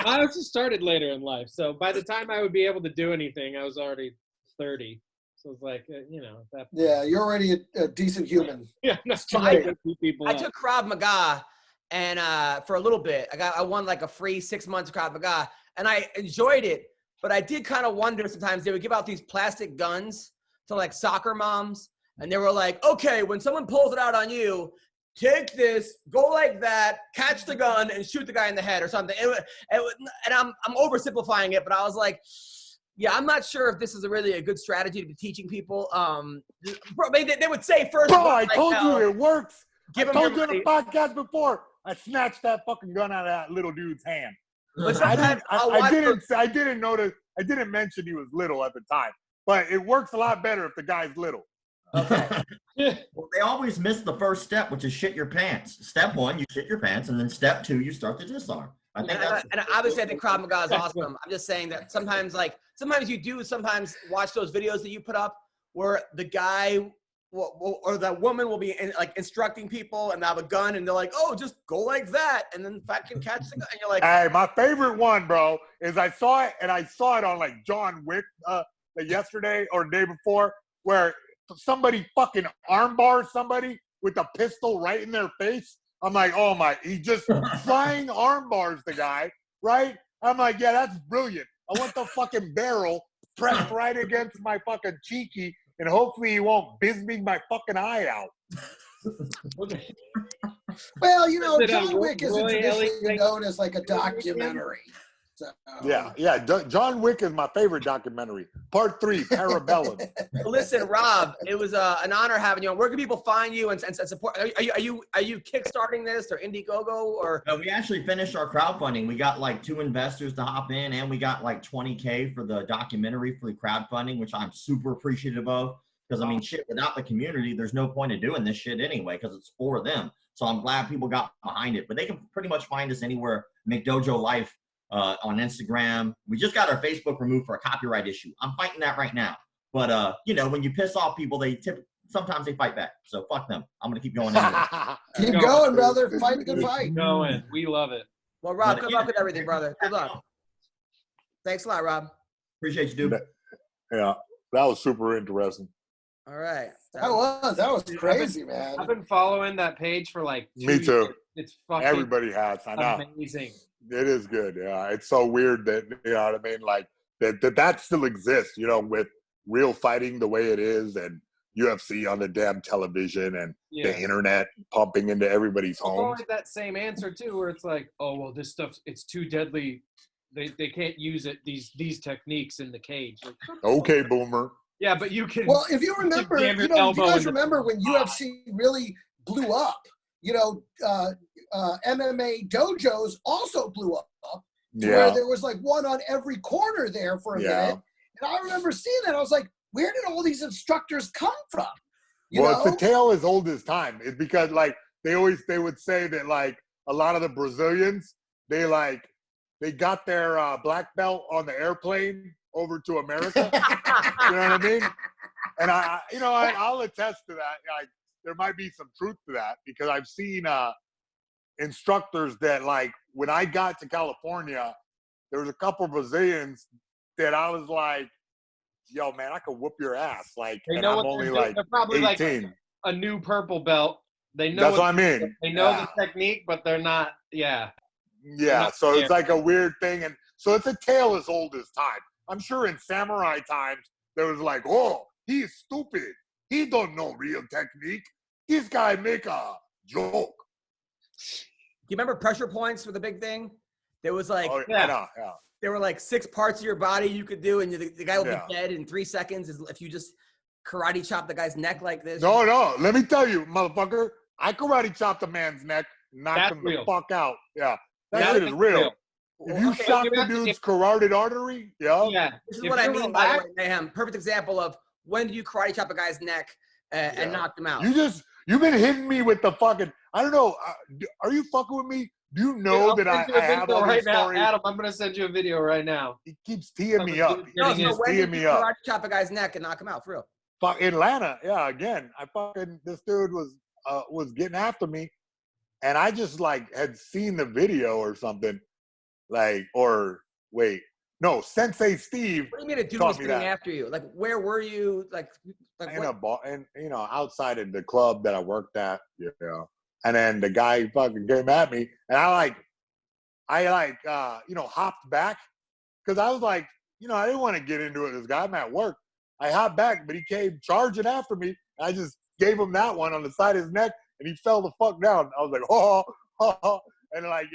I just started later in life. So by the time I would be able to do anything, I was already 30. So it's like, you know. Yeah, you're already a decent human. Yeah, I took Krav Maga, and for a little bit, I won like a free 6 months of Krav Maga, and I enjoyed it. But I did kind of wonder sometimes they would give out these plastic guns to like soccer moms, and they were like, okay, when someone pulls it out on you, take this, go like that, catch the gun, and shoot the guy in the head or something. And I'm oversimplifying it, but I was like, yeah, I'm not sure if this is really a good strategy to be teaching people. Bro, they would say first. Bro, I told you it works. I told you on the podcast before. I snatched that fucking gun out of that little dude's hand. But I didn't notice. I didn't mention he was little at the time, but it works a lot better if the guy's little. Okay. Well, they always miss the first step, which is shit your pants. Step 1, you shit your pants, and then step 2, you start to disarm. I think and obviously I think Krav Maga is awesome. I'm just saying that sometimes you do watch those videos that you put up where the guy or that woman will be instructing people, and they have a gun, and they're like, "Oh, just go like that," and then fucking catch the gun, and you're like, "Hey, my favorite one, bro, is I saw it on like John Wick yesterday or the day before, where somebody fucking armbar somebody with a pistol right in their face. I'm like, oh my, he just flying armbars the guy, right? I'm like, yeah, that's brilliant. I want the fucking barrel pressed right against my fucking cheeky, and hopefully he won't bisbee my fucking eye out. Well, John Wick isn't traditionally known as like a documentary. So. Yeah. John Wick is my favorite documentary. Part 3, Parabellum. Listen, Rob, it was an honor having you on. Where can people find you and support? Are you kickstarting this or Indiegogo or? No, we actually finished our crowdfunding. We got like 2 investors to hop in, and we got like $20K for the documentary for the crowdfunding, which I'm super appreciative of. Because I mean, shit, without the community, there's no point of doing this shit anyway, because it's for them. So I'm glad people got behind it. But they can pretty much find us anywhere. McDojoLife. On Instagram. We just got our Facebook removed for a copyright issue. I'm fighting that right now. But when you piss off people, sometimes they fight back. So fuck them. I'm gonna keep going anyway. Keep going, brother. Fight the good fight. Keep going. We love it. Well, Rob, good luck with everything, brother. Good luck. Thanks a lot, Rob. Appreciate you, dude. Yeah, that was super interesting. All right. That was crazy, man. I've been following that page for like 2 Me too. years. It's fucking Everybody has. I know. amazing. It is good. Yeah, it's so weird that you know what I mean. Like that still exists. With real fighting the way it is, and UFC on the damn television, and the internet pumping into everybody's homes. Always that same answer too, where it's like, oh well, this stuff it's too deadly. They can't use it these techniques in the cage. Like, okay, boomer. Yeah, but you can. Well, if you remember, if you guys remember when UFC really blew up, MMA dojos also blew up, where there was like one on every corner there for a minute. And I remember seeing that. I was like, where did all these instructors come from? It's a tale as old as time. It's because like they would say that like a lot of the Brazilians, they got their black belt on the airplane over to America. You know what I mean? And I'll attest to that. Like there might be some truth to that, because I've seen instructors that like when I got to California, there was a couple of Brazilians that I was like, yo man, I could whoop your ass. Like, and I'm only like they're probably 18. Like a new purple belt. They know that's what I mean. They know the technique, but they're not. Yeah. So it's like a weird thing, and so it's a tale as old as time. I'm sure in samurai times there was like, oh, he's stupid. He don't know real technique. This guy make a joke. You remember pressure points were the big thing? There was like, there were like 6 parts of your body you could do, and the guy will be dead in 3 seconds if you just karate chop the guy's neck like this. No. Let me tell you, motherfucker. I karate chopped a man's neck, knocked him the fuck out. Yeah, that shit is real. If you shot the dude's carotid artery, this is what I mean by the way, Mayhem. Perfect example of when do you karate chop a guy's neck and knock him out. You've been hitting me with the fucking. I don't know. Are you fucking with me? Do you know that I have all these stories? Adam, I'm gonna send you a video right now. He keeps teeing me up. When did you karate chop a guy's neck and knock him out for real? Fuck Atlanta, again. This dude was getting after me, and I just like had seen the video or something, Sensei Steve. What do you mean a dude was getting after you? Like where were you? Like in a bar, and outside of the club that I worked at, And then the guy fucking came at me, and I hopped back because I was like, I didn't want to get into it with this guy. I'm at work. I hopped back, but he came charging after me. I just gave him that one on the side of his neck, and he fell the fuck down. I was like, oh. And like,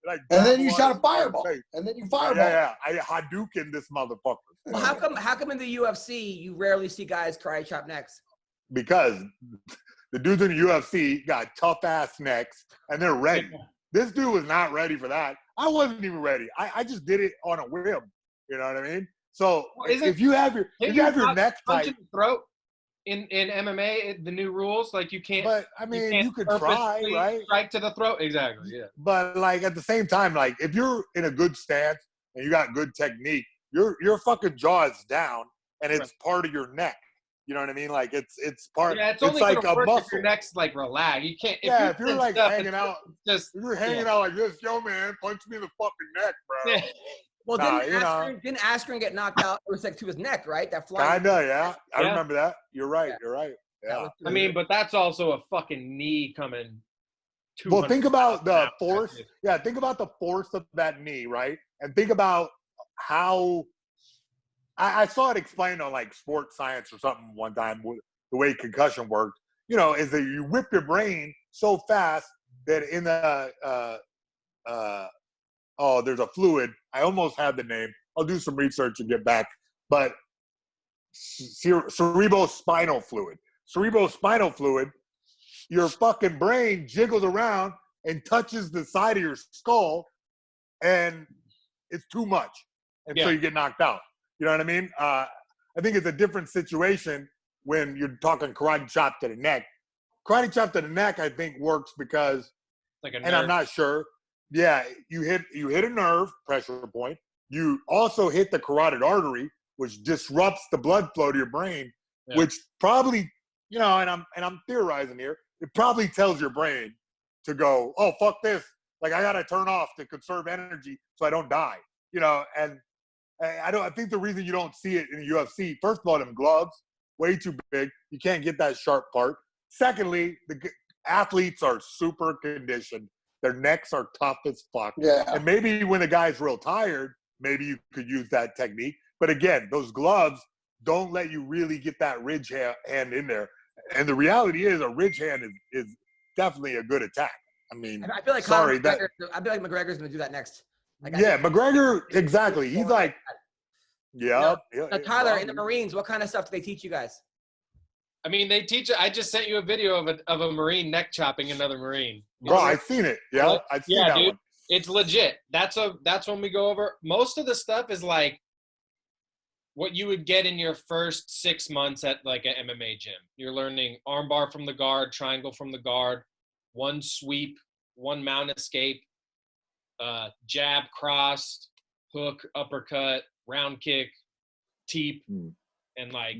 like. And then you shot a fireball. And then you fireball. I Hadouken this motherfucker. Well, how come in the UFC you rarely see guys karate chop necks? Because the dudes in the UFC got tough ass necks, and they're ready. This dude was not ready for that. I wasn't even ready. I just did it on a whim. You know what I mean? So if you have your neck tight, in the throat in MMA, the new rules, like you can't. But I mean, you could try, right? Strike to the throat, exactly. Yeah. But like at the same time, like if you're in a good stance and you got good technique, your fucking jaw is down and it's part of your neck. You know what I mean? Like it's part. Yeah, it's it's only like gonna a work muscle. if your neck's like relaxed. You can't. If you're like stuff, hanging out, just if you're hanging out like this, yo man, punch me in the fucking neck, bro. Yeah. Well, Nah, didn't Askren get knocked out? It was like to his neck, right? That flying. Kinda, yeah. I Yeah. remember that. You're right. Yeah. You're right. Yeah. I mean, but that's also a fucking knee coming. Well, think about the 200 force. pounds. Yeah, think about the force of that knee, right? And think about how I saw it explained on like sports science or something one time. The way concussion worked, is that you whip your brain so fast that in the there's a fluid. I almost had the name. I'll do some research and get back. But cerebrospinal fluid. Cerebrospinal fluid, your fucking brain jiggles around and touches the side of your skull, and it's too much. And so you get knocked out. You know what I mean? I think it's a different situation when you're talking karate chop to the neck. Karate chop to the neck, I think, works because, Like a and I'm not sure. Yeah, you hit a nerve pressure point. You also hit the carotid artery, which disrupts the blood flow to your brain, which probably, and I'm theorizing here. It probably tells your brain to go, oh fuck this, like I gotta turn off to conserve energy so I don't die. And I think the reason you don't see it in the UFC, first of all, them gloves, way too big. You can't get that sharp part. Secondly, the athletes are super conditioned. Their necks are tough as fuck. Yeah. And maybe when the guy's real tired, maybe you could use that technique. But again, those gloves don't let you really get that ridge hand in there. And the reality is a ridge hand is definitely a good attack. I mean, I feel like McGregor's going to do that next. McGregor, exactly. He's like, Now, Tyler, in the Marines, what kind of stuff do they teach you guys? I mean, they teach. I just sent you a video of a Marine neck chopping another Marine. Bro, I've seen it. Yeah, I've seen that dude. one. It's legit. That's when we go over. Most of the stuff is like what you would get in your first 6 months at like an MMA gym. You're learning armbar from the guard, triangle from the guard, one sweep, one mount escape, jab, cross, hook, uppercut, round kick, teep, and like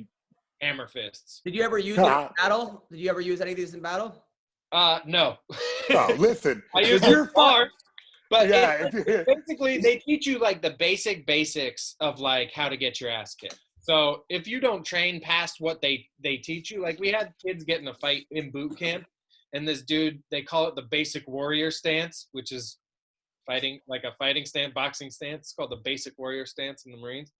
hammer fists. Did you ever use it in battle? Did you ever use any of these in battle? No. No, listen. I use your far. But yeah, basically, they teach you like the basics of like how to get your ass kicked. So if you don't train past what they teach you, like we had kids get in a fight in boot camp, and this dude, they call it the basic warrior stance, which is fighting like a fighting stance, boxing stance. It's called the basic warrior stance in the Marines.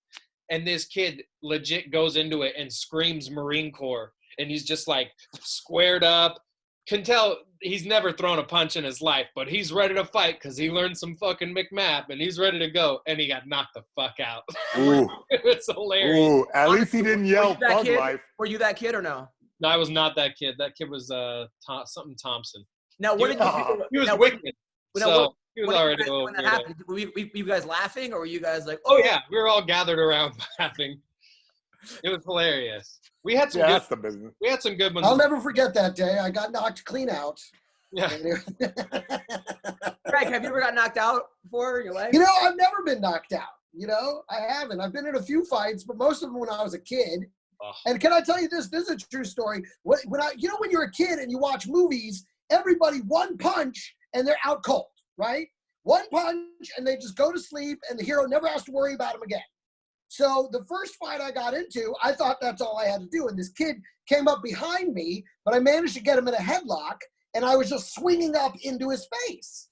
And this kid legit goes into it and screams Marine Corps, and he's just like squared up. Can tell he's never thrown a punch in his life, but he's ready to fight because he learned some fucking McMap and he's ready to go. And he got knocked the fuck out. It was hilarious. Ooh, at least he didn't yell "Thug Life." Were you that kid or no? No, I was not that kid. That kid was something Thompson. Now, what did you do? He was now, wicked. When that happened, were you guys laughing or were you guys like, oh yeah, we were all gathered around laughing. It was hilarious. We had some that's the business. We had some good ones. I'll never forget that day. I got knocked clean out. Yeah. Greg, have you ever got knocked out before in your life? I've never been knocked out. I haven't. I've been in a few fights, but most of them when I was a kid. Oh. And can I tell you this? This is a true story. When you're a kid and you watch movies, everybody one punch and they're out cold, right? One punch and they just go to sleep and the hero never has to worry about him again. So the first fight I got into, I thought that's all I had to do. And this kid came up behind me, but I managed to get him in a headlock, and I was just swinging up into his face.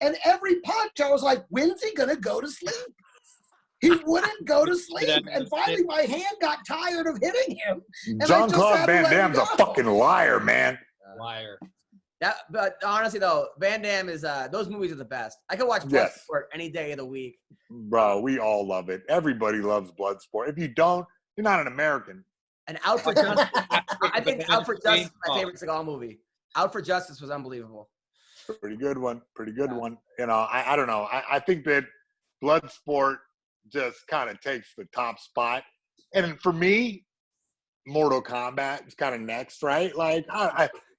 And every punch, I was like, when's he going to go to sleep? He wouldn't go to sleep. And finally, my hand got tired of hitting him. Jean-Claude Van Damme's a fucking liar, man. Liar. But honestly, though, Van Damme is those movies are the best. I could watch Bloodsport any day of the week. Bro, we all love it. Everybody loves Bloodsport. If you don't, you're not an American. And Out for Justice, I think Out for Justice is my favorite Seagal movie. Out for Justice was unbelievable. Pretty good one. I don't know. I think that Bloodsport just kind of takes the top spot. And for me, Mortal Kombat is kind of next, right? Like,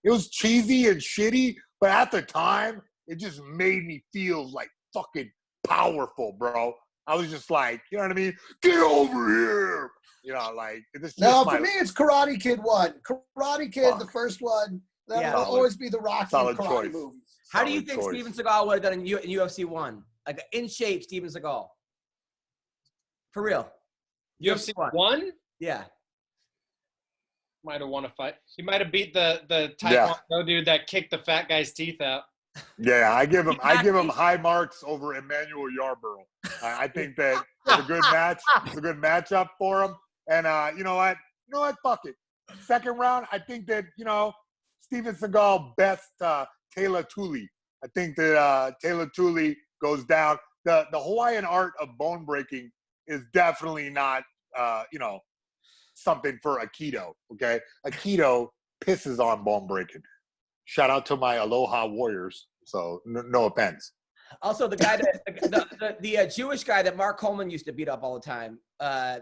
it was cheesy and shitty, but at the time, it just made me feel like fucking powerful, bro. I was just like, you know what I mean? Get over here. You know, like this. No, for me, it's Karate Kid 1. Karate Kid, the first one. That will always be the Rocky karate movies. How do you think Steven Seagal would have done in UFC 1? Like in shape, Steven Seagal. For real. UFC 1? Yeah. Might have won a fight. He might have beat the Taekwondo dude that kicked the fat guy's teeth out. Yeah, I give him high marks over Emmanuel Yarborough. I think that it's a good match. It's a good matchup for him. And you know what? Fuck it. Second round, I think that Steven Seagal best Taylor Tooley. I think that Taylor Tooley goes down. The Hawaiian art of bone breaking is definitely not something for Aikido. Okay, Aikido pisses on bone breaking. Shout out to my Aloha Warriors. So no offense. Also, the guy that the Jewish guy that Mark Coleman used to beat up all the time.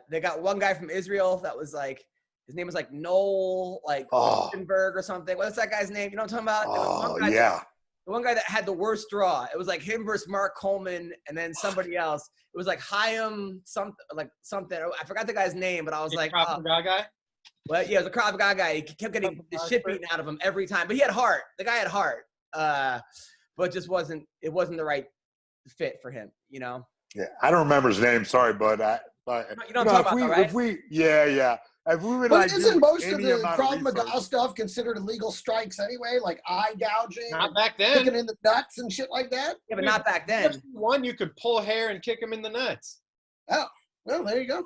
They got one guy from Israel that was like, his name was like Noel, like Rosenberg or something. What's that guy's name? You know what I'm talking about? The one guy that had the worst draw. It was like him versus Mark Coleman, and then somebody else. It was like Chaim something. I forgot the guy's name, but I was like, Krav Maga guy. Well, yeah, it was a Krav Maga guy. He kept getting the shit beaten out of him every time, but he had heart. The guy had heart, but just wasn't the right fit for him. Yeah, I don't remember his name. Sorry, but you don't talk about that, right? If we would, but isn't most of the Krav Maga stuff considered illegal strikes anyway, like eye gouging? Not back then. Kicking in the nuts and shit like that? Yeah, but not back then. One, you could pull hair and kick him in the nuts. Oh, well, there you go.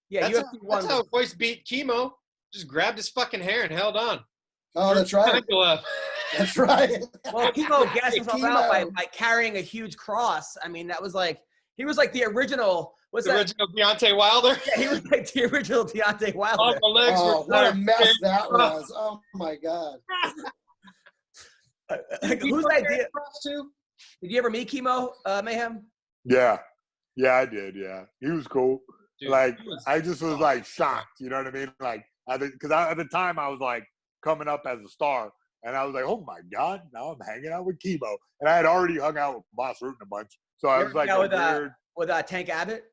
Yeah, that's how Royce beat Chemo. Just grabbed his fucking hair and held on. Oh, that's right. That's right. Well, Chemo gassed himself out by carrying a huge cross. I mean, that was like, he was like the original. Original Deontay Wilder? Yeah, he was like the original Deontay Wilder. What a mess that was. Oh, my God. Whose idea? Did you ever meet Chemo, Mayhem? Yeah, I did, yeah. He was cool. Dude, I just was, like, shocked, you know what I mean? Like, because at the time, I was, like, coming up as a star, and I was like, oh, my God, now I'm hanging out with Chemo. And I had already hung out with Boss Root a bunch, so I was like with Tank Abbott?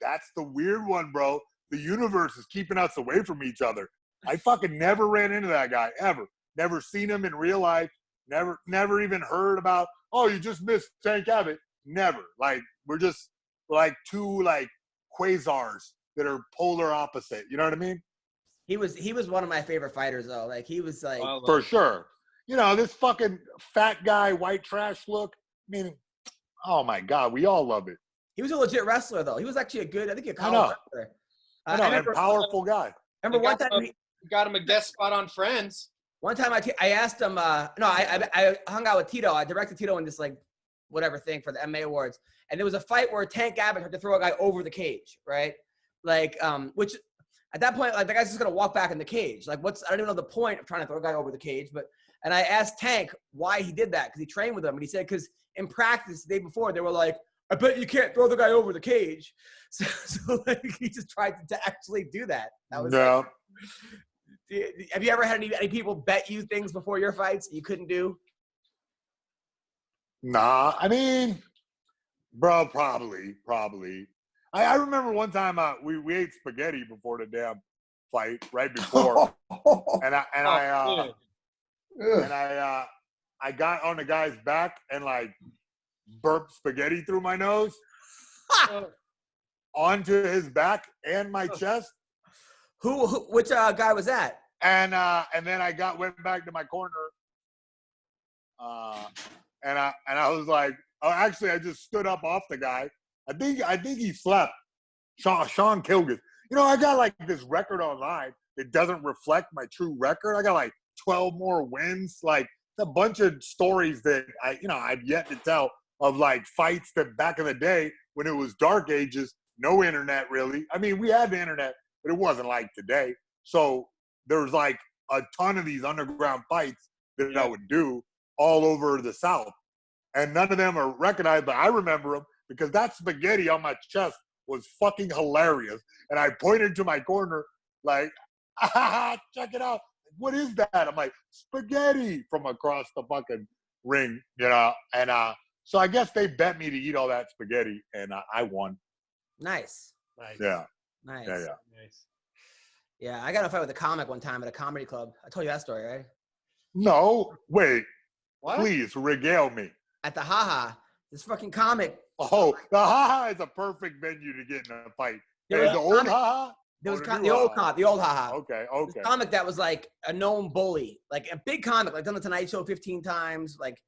That's the weird one, bro. The universe is keeping us away from each other. I fucking never ran into that guy, ever. Never seen him in real life. Never even heard about, oh, you just missed Tank Abbott. Never. Like, we're just like two, like, quasars that are polar opposite. You know what I mean? He was one of my favorite fighters, though. Like, he was like. For sure. This fucking fat guy, white trash look. I mean, oh, my God. We all love it. He was a legit wrestler, though. He was actually a college wrestler. I know, and powerful guy. Remember one time we got him a guest spot on Friends. One time I asked him, I hung out with Tito. I directed Tito in this, like, whatever thing for the MMA Awards. And there was a fight where Tank Abbott had to throw a guy over the cage, right? Like, which at that point, like, the guy's just going to walk back in the cage. Like, I don't even know the point of trying to throw a guy over the cage. And I asked Tank why he did that, because he trained with him. And he said, because in practice the day before, they were like, I bet you can't throw the guy over the cage. So like, he just tried to actually do that. That was no. Like, have you ever had any people bet you things before your fights that you couldn't do? Nah, I mean, bro, probably. I remember one time we ate spaghetti before the damn fight, right before, and I got on the guy's back and like burped spaghetti through my nose onto his back and my chest. Which guy was that? And then I went back to my corner, and I was like, oh, actually, I just stood up off the guy. I think he slept. Sean Kilgis. I got like this record online that doesn't reflect my true record. I got like 12 more wins. Like, it's a bunch of stories that I've yet to tell of like fights that back in the day when it was dark ages, no internet really. I mean, we had the internet, but it wasn't like today. So there was like a ton of these underground fights that I would do all over the South. And none of them are recognized, but I remember them because that spaghetti on my chest was fucking hilarious. And I pointed to my corner like, check it out. What is that? I'm like, spaghetti from across the fucking ring, and So I guess they bet me to eat all that spaghetti, and I won. Nice. Yeah. Nice. Yeah. Nice. Yeah, I got in a fight with a comic one time at a comedy club. I told you that story, right? No, wait. What? Please regale me. At the Haha, this fucking comic. Oh, the haha is a perfect venue to get in a fight. There was The a old comic- haha? There was Or the new old haha? the old Haha. Okay. This comic that was like a known bully, like a big comic, like done the Tonight Show 15 times, like,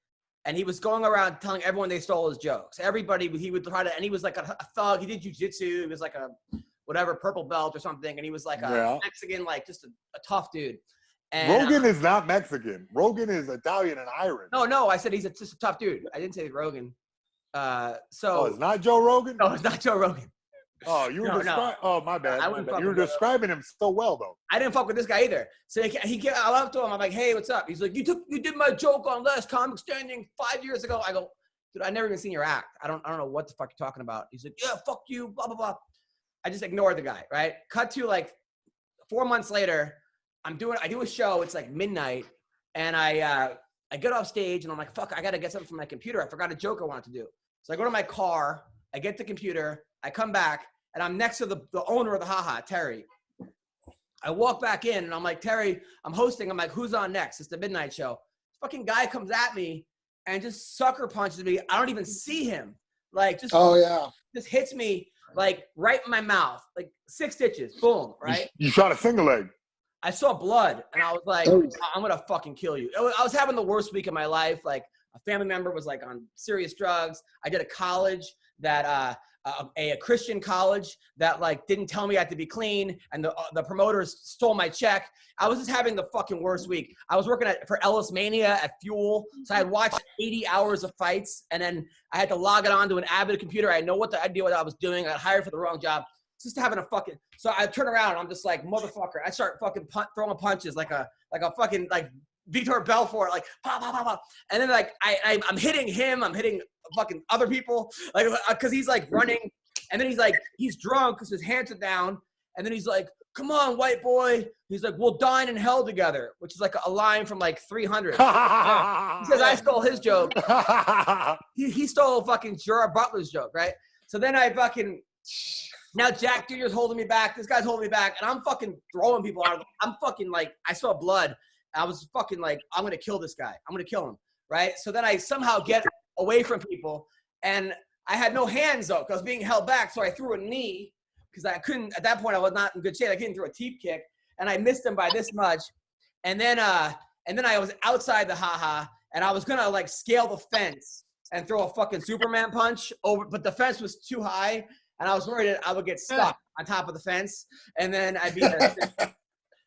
and he was going around telling everyone they stole his jokes. Everybody, he would try to, and he was like a thug. He did jujitsu. He was like a whatever purple belt or something, and he was like a Mexican, like just a tough dude. And, Rogan is not Mexican. Rogan is Italian and Irish. No, I said he's just a tough dude. I didn't say Rogan. Oh, it's not Joe Rogan? No, it's not Joe Rogan. Oh, you were describing. Oh, my bad. I My wouldn't bad. fuck You were with describing him so well, though. I didn't fuck with this guy either. So I went up to him. I'm like, hey, what's up? He's like, you did my joke on Last Comic Standing 5 years ago. I go, dude, I never even seen your act. I don't know what the fuck you're talking about. He's like, yeah, fuck you, blah blah blah. I just ignored the guy, right? Cut to like 4 months later, I do a show. It's like midnight, and I get off stage and I'm like, fuck, I gotta get something from my computer. I forgot a joke I wanted to do. So I go to my car. I get the computer. I come back. And I'm next to the owner of the Haha, Terry. I walk back in and I'm like, Terry, I'm hosting. I'm like, who's on next? It's the midnight show. This fucking guy comes at me and just sucker punches me. I don't even see him. Like, just hits me like right in my mouth, like 6 stitches. Boom, right? You shot a single leg. I saw blood and I was like, I'm gonna fucking kill you. I was having the worst week of my life. Like a family member was like on serious drugs. I did a college that a Christian college that like didn't tell me I had to be clean, and the promoters stole my check. I was just having the fucking worst week. I was working for Ellis Mania at Fuel, so I had watched 80 hours of fights, and then I had to log it onto an Avid computer. I had no idea what I was doing. I got hired for the wrong job. Just having a fucking. So I turn around, and I'm just like, motherfucker. I start fucking throwing punches like a fucking like Vitor Belfort, like pop, pop, pop, pop. And then like I'm hitting him. I'm hitting fucking other people, like because he's like running, and then he's drunk because his hands are down, and then he's like, come on, white boy. He's like, we'll dine in hell together, which is like a line from like 300. He says I stole his joke. He stole fucking Gerard Butler's joke, right? So then now Jack Jr.'s holding me back. This guy's holding me back, and I'm fucking throwing people out. I'm fucking like, I saw blood. I was fucking like, I'm gonna kill this guy. I'm gonna kill him, right? So then I somehow get away from people, and I had no hands though, because I was being held back. So I threw a knee because I couldn't. At that point, I was not in good shape. I couldn't throw a teep kick, and I missed him by this much. And then I was outside the Haha, and I was gonna like scale the fence and throw a fucking Superman punch over, but the fence was too high, and I was worried that I would get stuck on top of the fence, and then I'd be.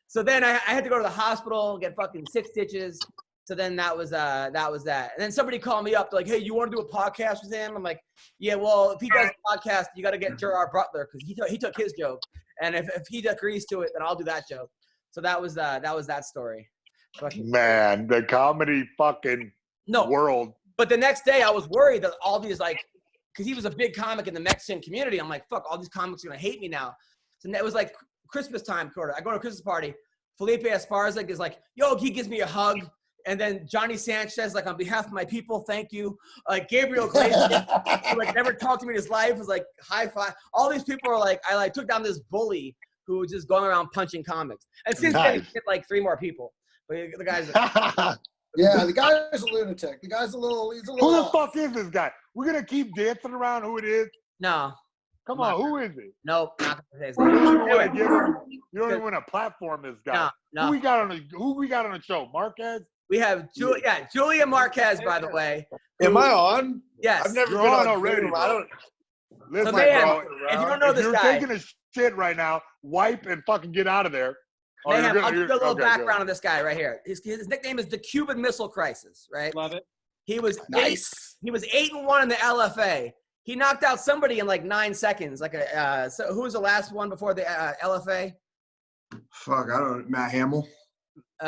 So then I had to go to the hospital, get fucking 6 stitches. So then that was that. And then somebody called me up, like, hey, you want to do a podcast with him? I'm like, yeah, well, if he does a podcast, you got to get Gerard Butler because he took his joke. And if he agrees to it, then I'll do that joke. So that was that story. Man, the comedy fucking world. But the next day I was worried that all these like, because he was a big comic in the Mexican community. I'm like, fuck, all these comics are going to hate me now. So it was like Christmas time, quarter. I go to a Christmas party. Felipe Esparza is like, yo, he gives me a hug. And then Johnny Sanchez, like, on behalf of my people, thank you. Like, Gabriel Gracie, who like never talked to me in his life, was like, high five. All these people are like, I like took down this bully who was just going around punching comics. And since then, he hit like 3 more people. But the guy's yeah, the guy is a lunatic. The guy's he's a little Who the fuck is this guy? We're going to keep dancing around who it is? No. Come on, who is it? Nope, not gonna say his You name. don't even want to platform this guy. No. Who we got on the show? Marquez? We have Julian Marquez, by the way. Am I on? Yes. I've never You're been on on already, Zoom. bro. I don't. Listen, So, man, bro, if you don't know if this you're guy, taking a shit right now, wipe and fucking get out of there. Mayhem, I'll give you a little background good. on this guy right here. His nickname is the Cuban Missile Crisis, right? Love it. He was Nice. He was 8-1 in the LFA. He knocked out somebody in like 9 seconds. Like so who was the last one before the LFA? Fuck, I don't. Matt Hamill.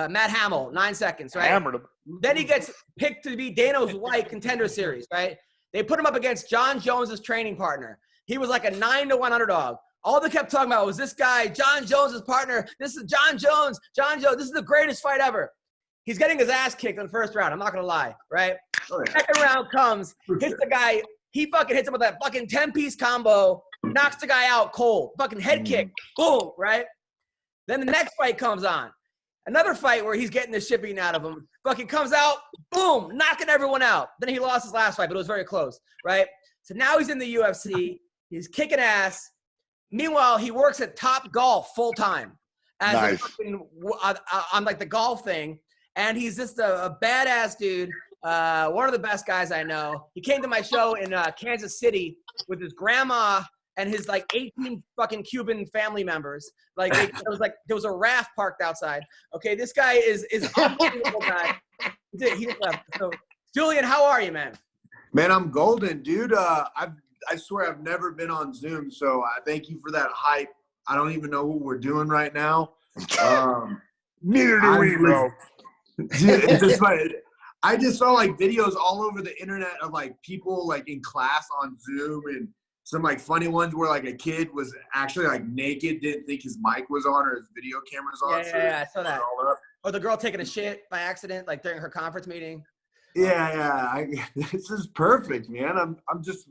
Matt Hamill, 9 seconds, right? Hammered him. Then he gets picked to be Dana's White Contender Series, right? They put him up against John Jones's training partner. He was like a 9-1 underdog. All they kept talking about was this guy, John Jones's partner. This is John Jones. John Jones. This is the greatest fight ever. He's getting his ass kicked in the first round. I'm not gonna lie, right? Oh, yeah. Second round comes, hits the guy. He fucking hits him with that fucking 10-piece combo, knocks the guy out cold. Fucking head kick. Boom, right? Then the next fight comes on. Another fight where he's getting the shit beaten out of him. Fucking comes out, boom, knocking everyone out. Then he lost his last fight, but it was very close, right? So now he's in the UFC. He's kicking ass. Meanwhile, he works at Top Golf full time as Nice. on like the golf thing. And he's just a badass dude. One of the best guys I know. He came to my show in Kansas City with his grandma and his like 18 fucking Cuban family members. Like there was a raft parked outside. Okay, this guy is unbelievable guy. He just left. So, Julian, how are you, man? Man, I'm golden, dude. I swear I've never been on Zoom, so I thank you for that hype. I don't even know what we're doing right now. Neither do we, bro. Dude, it's just like I just saw like videos all over the internet of like people like in class on Zoom and some like funny ones where like a kid was actually like naked, didn't think his mic was on or his video camera was on. Yeah, I saw that. Or the girl taking a shit by accident, like during her conference meeting. Yeah. This is perfect, man. I'm just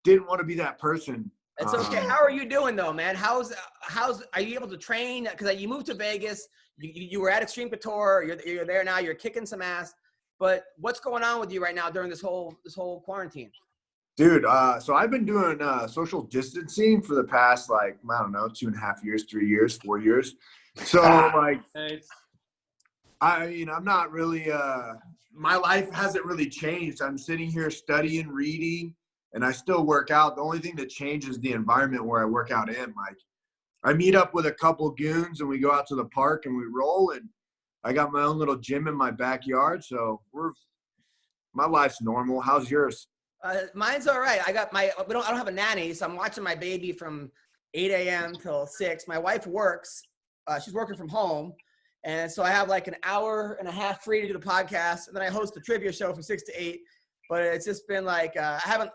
didn't want to be that person. It's okay. How are you doing though, man? How's are you able to train? Because you moved to Vegas, you were at Extreme Couture, you're there now, you're kicking some ass. But what's going on with you right now during this whole quarantine? Dude, so I've been doing social distancing for the past like, I don't know, 2.5 years, 3 years, 4 years. So like I'm not really my life hasn't really changed. I'm sitting here studying, reading, and I still work out. The only thing that changes is the environment where I work out in. Like I meet up with a couple goons and we go out to the park and we roll, and I got my own little gym in my backyard. So my life's normal. How's yours? Mine's all right. I don't have a nanny, so I'm watching my baby from 8 a.m. till 6. My wife works. She's working from home. And so I have like an hour and a half free to do the podcast. And then I host a trivia show from 6 to 8. But it's just been like,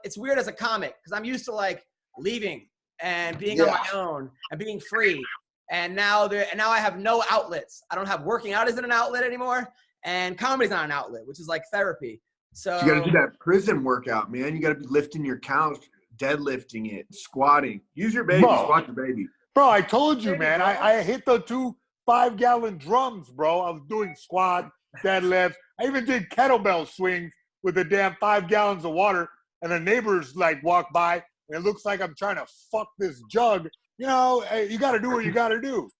it's weird as a comic because I'm used to like leaving and being on my own and being free. And now I have no outlets. I don't have working out isn't an outlet anymore. And comedy's not an outlet, which is like therapy. So you got to do that prison workout, man. You got to be lifting your couch, deadlifting it, squatting. Use your baby, squat your baby. Bro, I told you, man. I hit the 2 5-gallon drums, bro. I was doing squat, deadlifts. I even did kettlebell swings with the damn 5 gallons of water. And the neighbors like walk by, and it looks like I'm trying to fuck this jug. You know, you got to do what you got to do.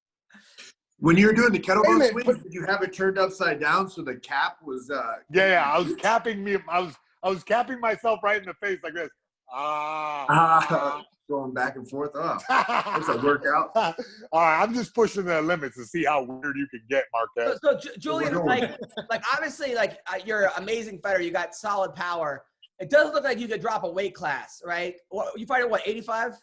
When you were doing the kettlebell swings, did you have it turned upside down so the cap was? Yeah. I was capping me. I was capping myself right in the face like this. Going back and forth. Oh, it's a workout. All right, I'm just pushing the limits to see how weird you can get, Marquez. So Julian, like obviously, like you're an amazing fighter. You got solid power. It does look like you could drop a weight class, right? You fight at what, 85?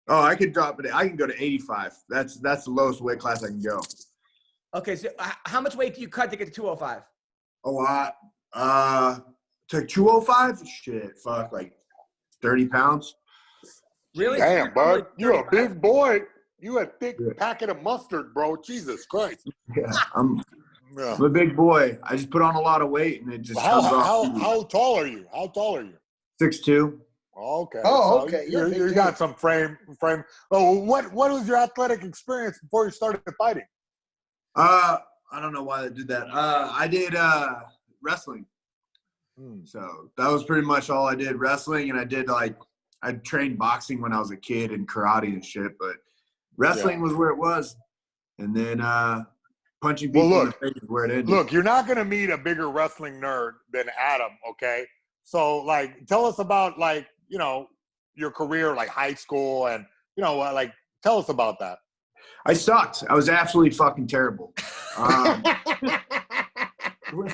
Oh, I could drop it. I can go to 85. That's the lowest weight class I can go. Okay, so how much weight do you cut to get to 205? A lot. To 205? Shit, fuck, like 30 pounds. Really? Damn, bud. You're a big boy. You a thick packet of mustard, bro. Jesus Christ. Yeah, I'm a big boy. I just put on a lot of weight, and it just comes off. How tall are you? 6'2". Okay. Oh, so okay. You got some frame. Oh, what was your athletic experience before you started fighting? I don't know why they did that. I did wrestling. So that was pretty much all I did. Wrestling, and I trained boxing when I was a kid and karate and shit, but wrestling was where it was. And then punching people in the face is where it ended. Look, you're not going to meet a bigger wrestling nerd than Adam, okay? So, like, tell us about, like, you know, your career, like high school and, you know, like, tell us about that. I sucked. I was absolutely fucking terrible.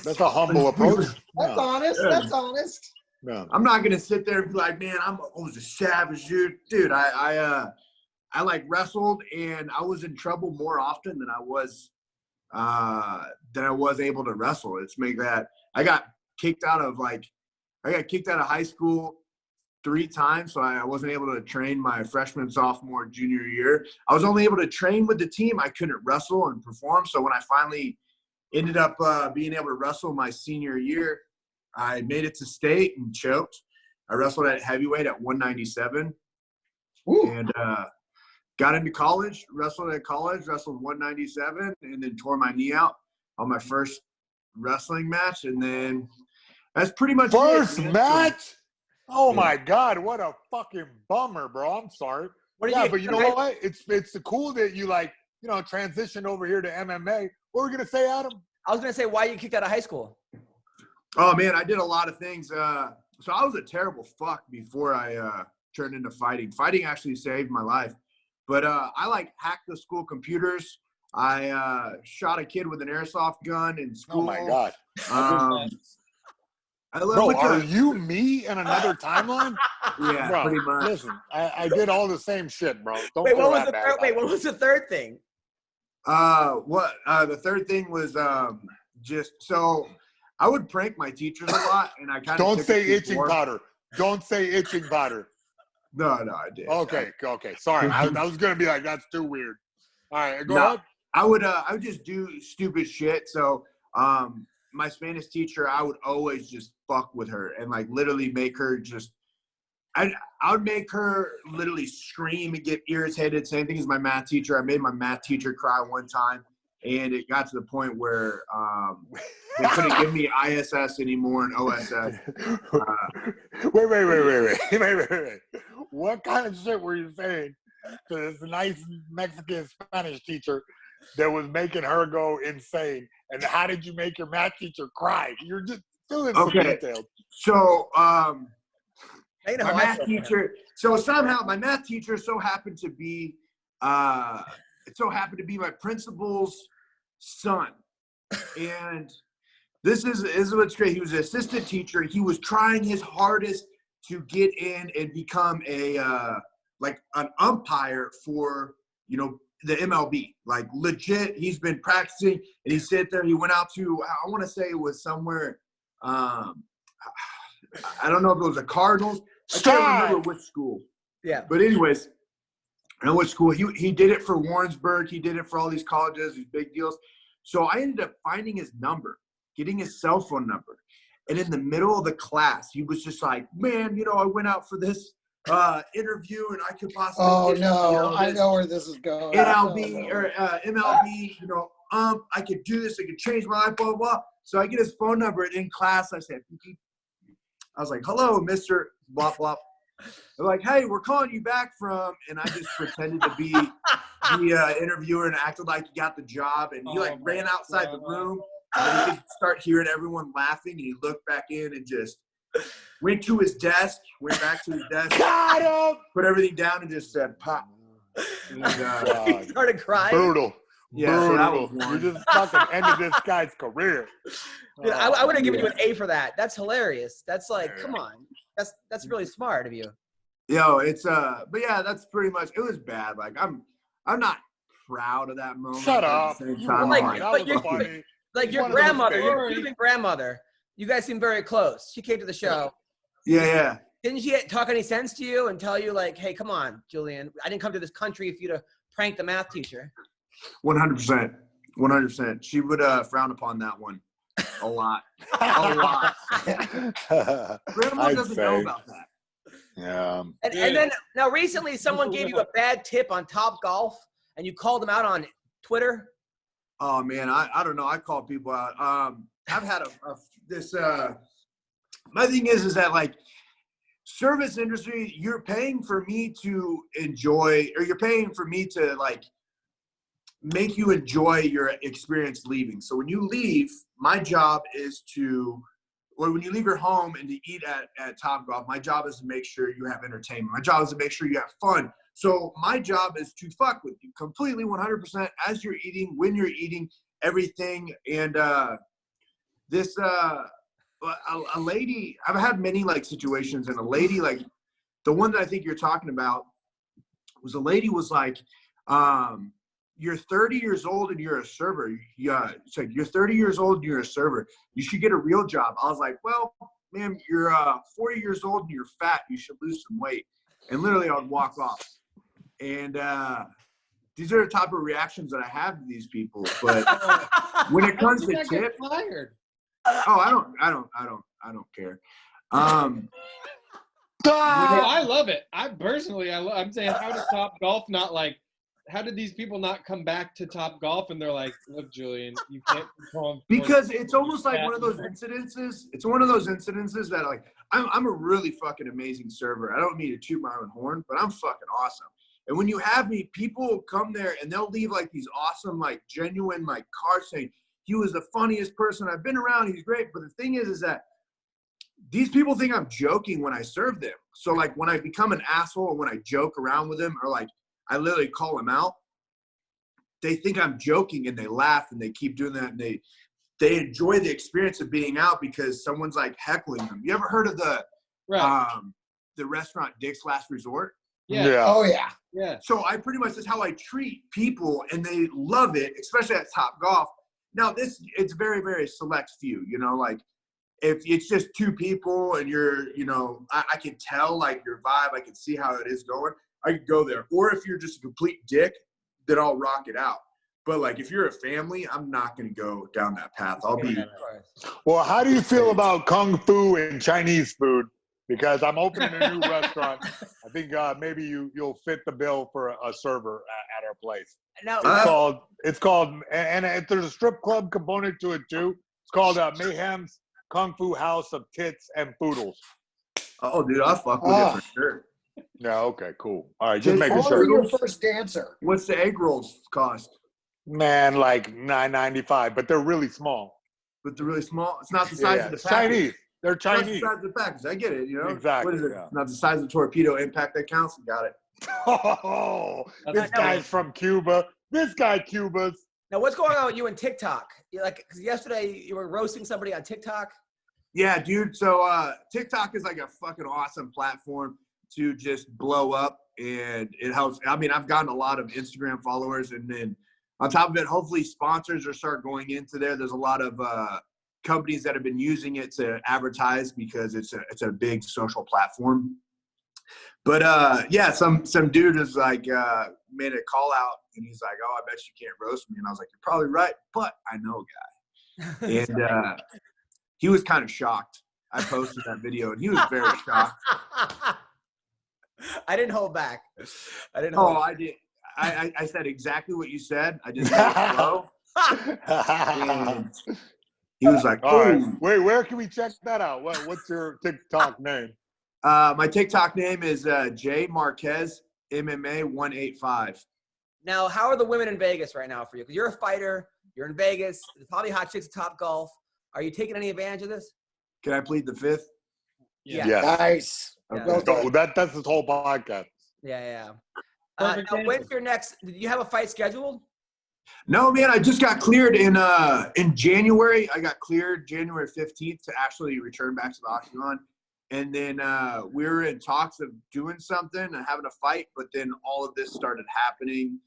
That's a humble approach. That's honest. That's honest. No. I'm not gonna sit there and be like, man, I was a savage, dude. I like wrestled, and I was in trouble more often than I was able to wrestle. It's make that I got kicked out of high school 3 times, so I wasn't able to train my freshman, sophomore, junior year. I was only able to train with the team. I couldn't wrestle and perform. So when I finally ended up being able to wrestle my senior year, I made it to state and choked. I wrestled at heavyweight at 197. Ooh. And got into college, wrestled 197, and then tore my knee out on my first wrestling match. And then that's pretty much First it. match? Oh my God, what a fucking bummer, bro. I'm sorry. But you know what? It's cool that you transitioned over here to MMA. What were you gonna say, Adam? I was gonna say why you kicked out of high school. Oh man, I did a lot of things. So I was a terrible fuck before I turned into fighting. Fighting actually saved my life. But I hacked the school computers. I shot a kid with an airsoft gun in school. Oh my God. Bro, are you me in another timeline? Yeah, bro, pretty much. Listen, I did all the same shit, bro. Don't Wait, feel what that bad about it. was the third thing? The third thing was just so I would prank my teachers a lot, and I kind of Don't say itching powder. Don't say itching powder. No, I did. Okay. Sorry, I was gonna be like, that's too weird. All right, go ahead. I would just do stupid shit. So my Spanish teacher, I would always just fuck with her and literally make her just. I would make her literally scream and get irritated. Same thing as my math teacher. I made my math teacher cry one time, and it got to the point where they couldn't give me ISS anymore and OSS. Wait. What kind of shit were you saying to this nice Mexican Spanish teacher that was making her go insane? And how did you make your math teacher cry? You're just doing some details. So My math teacher. So somehow my math teacher so happened to be my principal's son, and this is what's great. He was an assistant teacher. He was trying his hardest to get in and become an umpire for the MLB. Legit, he's been practicing, and he sat there. He went out to I want to say it was somewhere. I don't know if it was a Cardinals. I can't remember which school. Yeah. But anyways, I know which school. He did it for Warrensburg. He did it for all these colleges, these big deals. So I ended up finding his number, getting his cell phone number. And in the middle of the class, he was just like, man, I went out for this interview and I could possibly I know where this is going. MLB, I could do this. I could change my life, blah, blah, blah. So I get his phone number, and in class I said, I was like, hello, Mr. Blah, blah. They're like, hey, we're calling you back from, and I just pretended to be the interviewer and acted like he got the job. And he ran outside the room, and he could start hearing everyone laughing. And he looked back in and just went to his desk, went back to his desk, put everything down, and just said, pop. And, he started crying. Brutal. Yeah, so that was You just fucking ended this guy's career. Dude, I would have given you an A for that. That's hilarious. That's come on. That's really smart of you. It's but yeah, that's pretty much. It was bad. I'm not proud of that moment. Shut up. At the same time, your grandmother, your Cuban grandmother. You guys seem very close. She came to the show. Yeah. Didn't she talk any sense to you and tell you hey, come on, Julian, I didn't come to this country for you to prank the math teacher? 100%. 100%. She would frown upon that one a lot. Grandma doesn't know about that. Yeah. And then now recently someone gave you a bad tip on Top Golf and you called them out on Twitter. Oh man, I don't know. I call people out. I've had this. My thing is that service industry, you're paying for me to enjoy, or you're paying for me to make you enjoy your experience leaving. So when you leave, my job is when you leave your home and to eat at Top Golf, my job is to make sure you have entertainment. My job is to make sure you have fun. So my job is to fuck with you completely 100% as you're eating, when you're eating, everything. And a lady, I've had many situations, and a lady the one that I think you're talking about was a lady was you're 30 years old and you're a server. Yeah, it's you're 30 years old and you're a server. You should get a real job. I was like, well, ma'am, you're 40 years old and you're fat. You should lose some weight. And literally, I would walk off. And these are the type of reactions that I have to these people. But when it comes to tips, Oh, I don't care. I love it. I'm saying, how did Top Golf not how did these people not come back to Top Golf and they're like, look, Julian, you can't control him. Because it's almost like one of those incidences. It's one of those incidences that like, I'm a really fucking amazing server. I don't mean to toot my own horn, but I'm fucking awesome. And when you have me, people come there and they'll leave like these awesome, like genuine, like cards saying, he was the funniest person I've been around. He's great. But the thing is that these people think I'm joking when I serve them. So like when I become an asshole or when I joke around with them or like I literally call them out, they think I'm joking and they laugh and they keep doing that and they enjoy the experience of being out because someone's like heckling them. You ever heard of the restaurant Dick's Last Resort? Yeah. Oh yeah. Yeah. So I pretty much, that's how I treat people and they love it, especially at Top Golf. Now it's very, very select few, you know, like if it's just two people and you're, you know, I can tell like your vibe, I can see how it is going, I could go there. Or if you're just a complete dick, then I'll rock it out. But like if you're a family, I'm not going to go down that path. I'll be. Well, how do you feel about Kung Fu and Chinese food? Because I'm opening a new restaurant. I think maybe you'll fit the bill for a server at our place. Now, It's called, and there's a strip club component to it too. It's called Mayhem's Kung Fu House of Tits and Poodles. Oh, dude, I'll fuck with it for sure. Yeah, okay, cool. All right, just making Or sure. your first dancer. What's the egg rolls cost? Man, like $9.95, but they're really small. But they're really small. It's not the size of the It's package. Chinese. They're It's not the Chinese. size of the package. I get it. You know Exactly, What is it? yeah. Not the size of the torpedo impact that counts. You got it. Oh, this guy's from Cuba. This guy Cuba's. now, what's going on with you and TikTok? Because yesterday you were roasting somebody on TikTok. Yeah, dude. So TikTok is like a fucking awesome platform to just blow up, and it helps. I mean, I've gotten a lot of Instagram followers, and then on top of it, hopefully sponsors are start going into there. There's a lot of companies that have been using it to advertise because it's a big social platform. But yeah, some dude is like made a call out, and he's like, "Oh, I bet you can't roast me." And I was like, "You're probably right, but I know a guy." And he was kind of shocked. I posted that video, and he was very shocked. I didn't hold back. I did. I said exactly what you said. I just made it slow. And he was like, All right. "Oh, Wait, where can we check that out? What's your TikTok name? my TikTok name is J Marquez MMA 185." Now, how are the women in Vegas right now for you? Because you're a fighter. You're in Vegas. There's probably hot chicks at Top Golf. Are you taking any advantage of this? Can I plead the fifth? Yeah. Nice. Okay. Well done. That's this whole podcast. Yeah. Perfect Now, answer. when's your next? Do you have a fight scheduled? No, man. I just got cleared in January. I got cleared January 15th to actually return back to the octagon. And then we were in talks of doing something and having a fight, but then all of this started happening,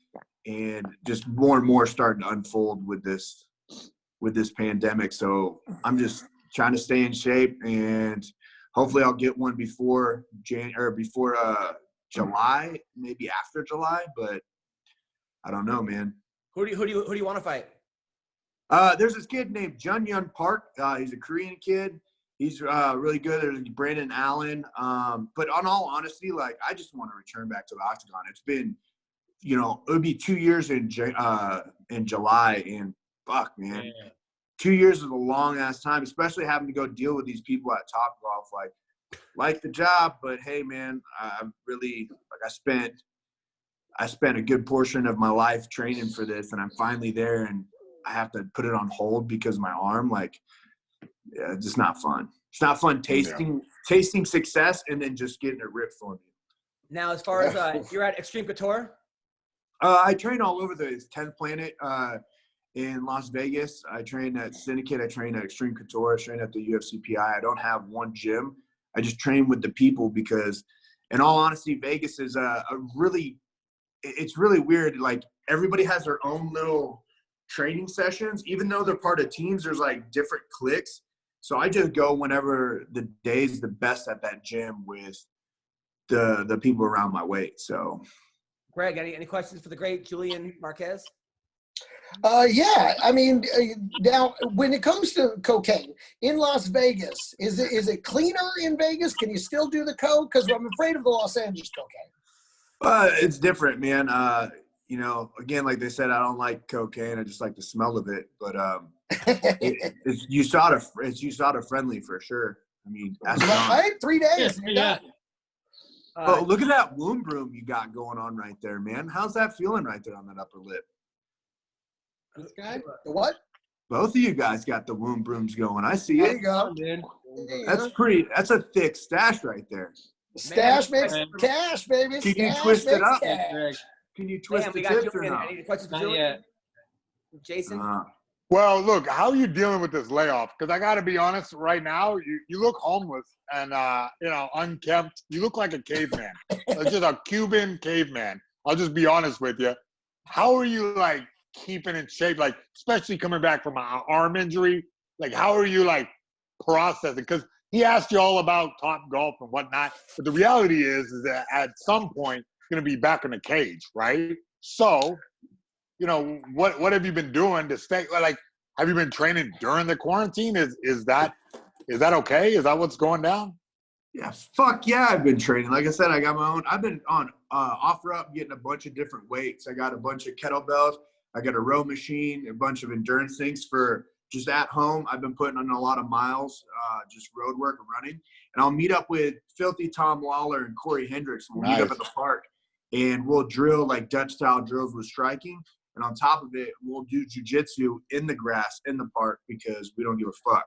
and just more and more starting to unfold with this pandemic. So I'm just trying to stay in shape, and hopefully I'll get one before July, maybe after July, but I don't know, man. Who do you want to fight? There's this kid named Jun Yun Park. He's a Korean kid. He's really good. There's Brandon Allen. But on all honesty, like, I just want to return back to the octagon. It's been, it would be 2 years in July, and fuck, man. Yeah. 2 years is a long ass time, especially having to go deal with these people at Top Golf. Like the job, but hey, man, I'm really I spent a good portion of my life training for this, and I'm finally there, and I have to put it on hold because of my arm. Yeah, it's just not fun. It's not fun tasting success and then just getting it ripped from you. Now, as far as you're at Extreme Couture? I train all over the 10th Planet in Las Vegas. I train at Syndicate. I train at Extreme Couture. I train at the UFC PI. I don't have one gym. I just train with the people because, in all honesty, Vegas is it's really weird. Like, everybody has their own little training sessions. Even though they're part of teams, there's different cliques. So I just go whenever the day's the best at that gym with the people around my weight. So, Greg, any questions for the great Julian Marquez? Yeah, I mean, now when it comes to cocaine in Las Vegas, is it cleaner in Vegas? Can you still do the coke? Because I'm afraid of the Los Angeles cocaine. It's different, man. You know, again, like they said, I don't like cocaine. I just like the smell of it. But it's USADA friendly for sure. I mean, that's right. 3 days. Yeah. Oh, look at that womb broom you got going on right there, man. How's that feeling right there on that upper lip? This guy? The what? Both of you guys got the womb brooms going. I see There it. you go. That's a thick stash right there. Stash makes cash, baby. Can you Stash twist it makes up? cash. Can you twist Man, the we got tips or Julian. not? Any questions for Not Julian? yet. Jason? Well, look, how are you dealing with this layoff? Because I got to be honest, right now, you look homeless and, unkempt. You look like a caveman. Just a Cuban caveman. I'll just be honest with you. How are you, like, keeping in shape? Like, especially coming back from an arm injury. Like, how are you, like, processing? Because he asked you all about Top Golf and whatnot. But the reality is that at some point, you're going to be back in the cage, right? So, you know, what have you been doing to stay? Like, have you been training during the quarantine? Is that okay? Is that what's going down? Yeah, fuck yeah, I've been training. Like I said, I got my own. I've been on OfferUp getting a bunch of different weights. I got a bunch of kettlebells. I got a row machine, a bunch of endurance things for just at home. I've been putting on a lot of miles, just road work and running. And I'll meet up with Filthy Tom Lawler and Corey Hendricks. We'll meet up at the park, and we'll drill like Dutch-style drills with striking. And on top of it, we'll do jiu-jitsu in the grass in the park because we don't give a fuck.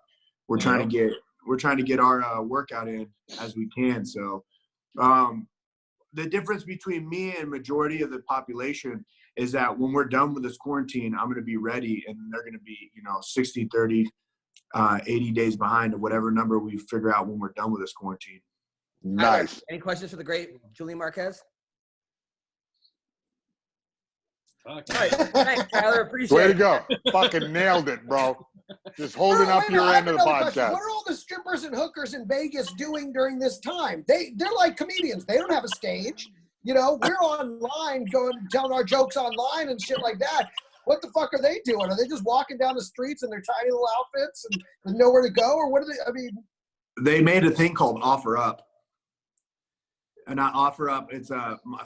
We're trying to get our workout in as we can. So the difference between me and majority of the population is that when we're done with this quarantine, I'm going to be ready, and they're going to be, 60, 30, 80 days behind, or whatever number we figure out when we're done with this quarantine. Nice. Any questions for the great Julian Marquez? All right, thanks, Tyler. Appreciate Way to it. go. Fucking nailed it, bro. Just holding up your end of the podcast. What are all the strippers and hookers in Vegas doing during this time? They're like comedians. They don't have a stage. We're online telling our jokes online and shit like that. What the fuck are they doing? Are they just walking down the streets in their tiny little outfits and with nowhere to go? Or what are they? I mean, they made a thing called OfferUp. And not OfferUp, it's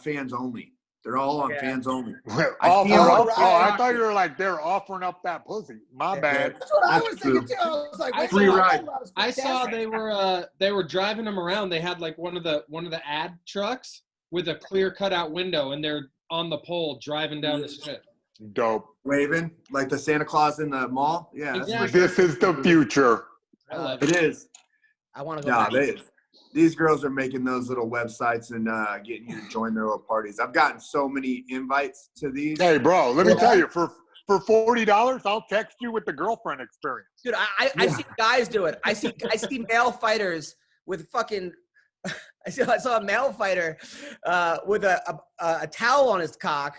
fans only. They're all on fans only. I thought you were like they're offering up that pussy. My bad. That's what I was thinking too. I was like, free ride. I saw they were driving them around. They had like one of the ad trucks with a clear cutout window, and they're on the pole driving down the strip. Dope. Waving like the Santa Claus in the mall. Yeah, Exactly. This is the future. I love it is. I want to go back. These girls are making those little websites and getting you to join their little parties. I've gotten so many invites to these. Hey, bro, let me tell you, for $40, I'll text you with the girlfriend experience. Dude, I see guys do it. I see male fighters with fucking. I saw a male fighter with a towel on his cock,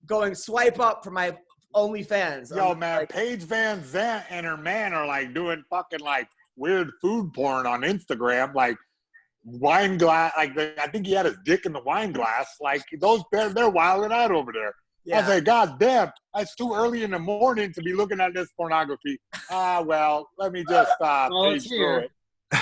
going swipe up for my OnlyFans. Yo, man, Paige Van Zandt and her man are like doing fucking like weird food porn on Instagram, like. Wine glass, like I think he had his dick in the wine glass. Like they're wilding out over there. Yeah. I was like, God damn, it's too early in the morning to be looking at this pornography. Well, let me just page through it.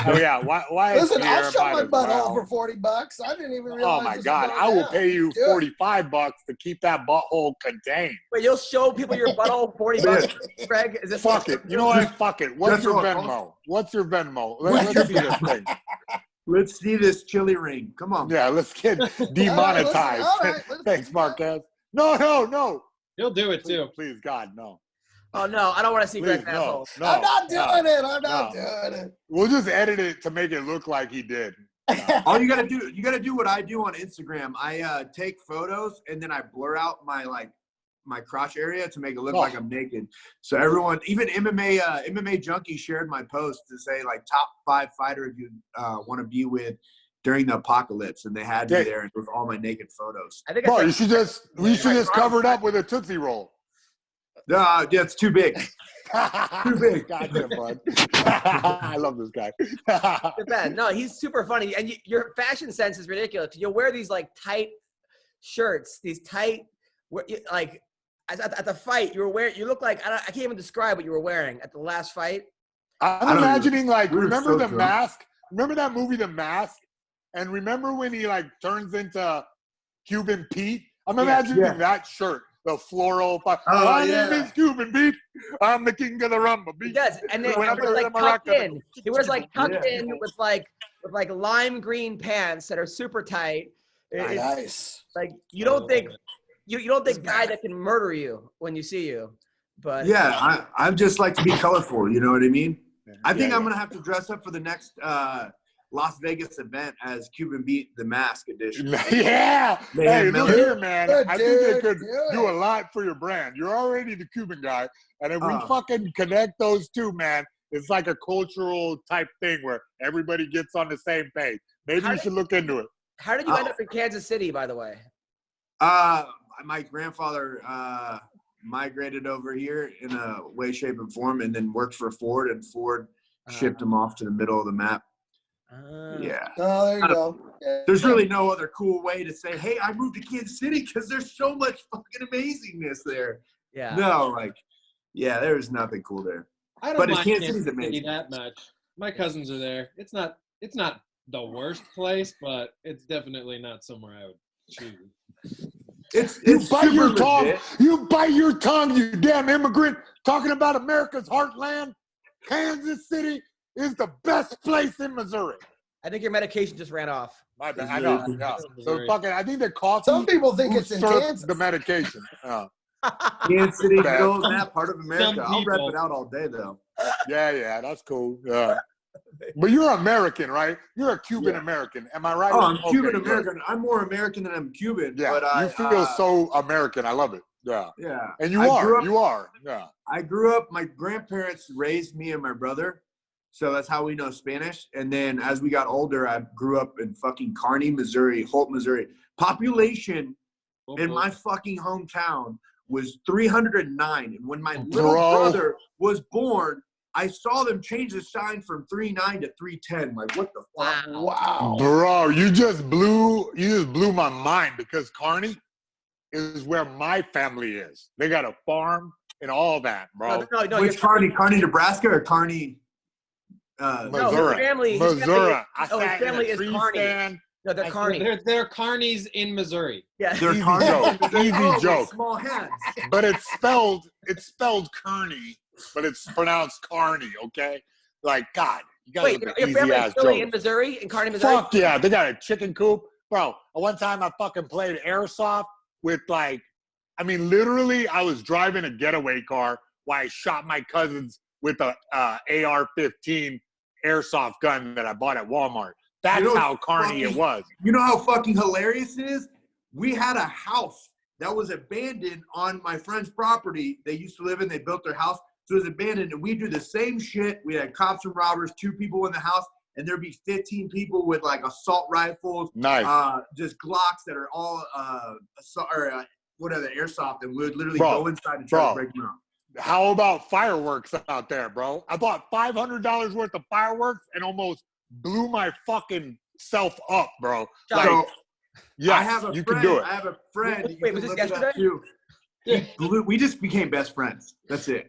Oh yeah, why? Listen, I'll show my butthole for $40. I didn't even realize. Oh my God, I will pay you $45 to keep that butthole contained. Wait, you'll show people your butthole $40, Greg? Is this fuck it? You know what? Fuck it. What's your Venmo? What's your Venmo? Let's see this thing. Let's see this chili ring. Come on. Yeah, let's get demonetized. All right, Thanks, Marquez. No. He'll do it too. Please, God, no. Oh no, I don't want to see Greg's asshole. No, I'm not doing it. I'm not doing it. We'll just edit it to make it look like he did. No. All you gotta do what I do on Instagram. I take photos and then I blur out my crotch area to make it look like I'm naked. So everyone, even MMA Junkie shared my post to say like top 5 fighters you want to be with during the apocalypse, and they had me there with all my naked photos. I think you should just cover it up with a Tootsie Roll. Yeah, it's too big. Too big. Goddamn, bud. I love this guy. No, he's super funny, and your fashion sense is ridiculous. You'll wear these like tight shirts, these tight like. at the fight, you look like, I can't even describe what you were wearing at the last fight. I'm imagining, like, we were remember so The drunk. Mask? Remember that movie, The Mask? And remember when he, like, turns into Cuban Pete? I'm imagining that shirt, the floral. My name is Cuban Pete. I'm the king of the rumba beat. He does, and then When it I'm was like in my tucked rock- in. He wears like tucked in with like lime green pants that are super tight. It's Nice. like you don't think guy that can murder you when you see you, but Yeah, I just like to be colorful. You know what I mean? I think I'm gonna have to dress up for the next Las Vegas event as Cuban Beat the Mask edition. Yeah. Hey, look Miller. here, man. Good, I think they dude. could Do do it. a lot for your brand. You're already the Cuban guy. And if we Uh. fucking connect those two, man, it's like a cultural type thing where everybody gets on the same page. Maybe you should look into it. how did you end up in Kansas City, by the way? My grandfather migrated over here in a way, shape, and form, and then worked for Ford, and Ford shipped him off to the middle of the map. Yeah. Oh, there you go. Yeah. There's really no other cool way to say, hey, I moved to Kansas City because there's so much fucking amazingness there. Yeah. No, like, yeah, there's nothing cool there. I don't But mind Kansas Kansas City's amazing. City that much. My cousins are there. It's not the worst place, but it's definitely not somewhere I would choose. You It's bite your super tongue. legit. You bite your tongue, you damn immigrant. Talking about America's heartland. Kansas City is the best place in Missouri. I think your medication just ran off. My bad. I know. Yeah. So Missouri. fucking, I think the coffee. Some people think it's in usurped Kansas. the medication. Yeah. Kansas City, Bad. middle of that part of America. Some I'll rep people. it out all day, though. Yeah, that's cool. Yeah. But you're American, right? You're a Cuban American. Am I right? Oh, I'm Okay, Cuban good. American. I'm more American than I'm Cuban. Yeah, but you feel so American. I love it. Yeah. Yeah. And you I are. grew up- You are. Yeah. I grew up, my grandparents raised me and my brother. So that's how we know Spanish. And then as we got older, I grew up in fucking Kearney, Missouri, Holt, Missouri. Population in my fucking hometown was 309. And when my little brother was born, I saw them change the sign from 39 to 310. Like, what the fuck? Wow. Bro, you just blew my mind because Kearney is where my family is. They got a farm and all that, bro. No, Which Kearney? Kearney, Nebraska, or Kearney? Missouri. his family Missouri. I his sat family in a is tree Kearney. stand. No, they're Kearney. They're Carneys in Missouri. Yeah. They're Easy Kearney. joke. Easy Oh, with joke. Small hands. But it's spelled Kearney, but it's pronounced Kearney, okay? Like, God, you guys Wait, are your easy family is ass still in jokes. Missouri, in Kearney, Missouri? Fuck yeah, they got a chicken coop. Bro, one time I fucking played airsoft with literally I was driving a getaway car while I shot my cousins with a AR-15 airsoft gun that I bought at Walmart. That's You know how carny it was. You know how fucking hilarious it is? We had a house that was abandoned on my friend's property. They used to live in, they built their house. So it was abandoned, and we do the same shit. We had cops and robbers, 2 people in the house, and there'd be 15 people with like assault rifles, Nice. just Glocks that are all airsoft, and we would literally go inside and try to break them out. How about fireworks out there, bro? I bought $500 worth of fireworks and almost blew my fucking self up, bro. Like, So, yes, I have a you friend, can do it. I have a friend. You Wait, can was this look it up, yesterday? too. We just became best friends. That's it.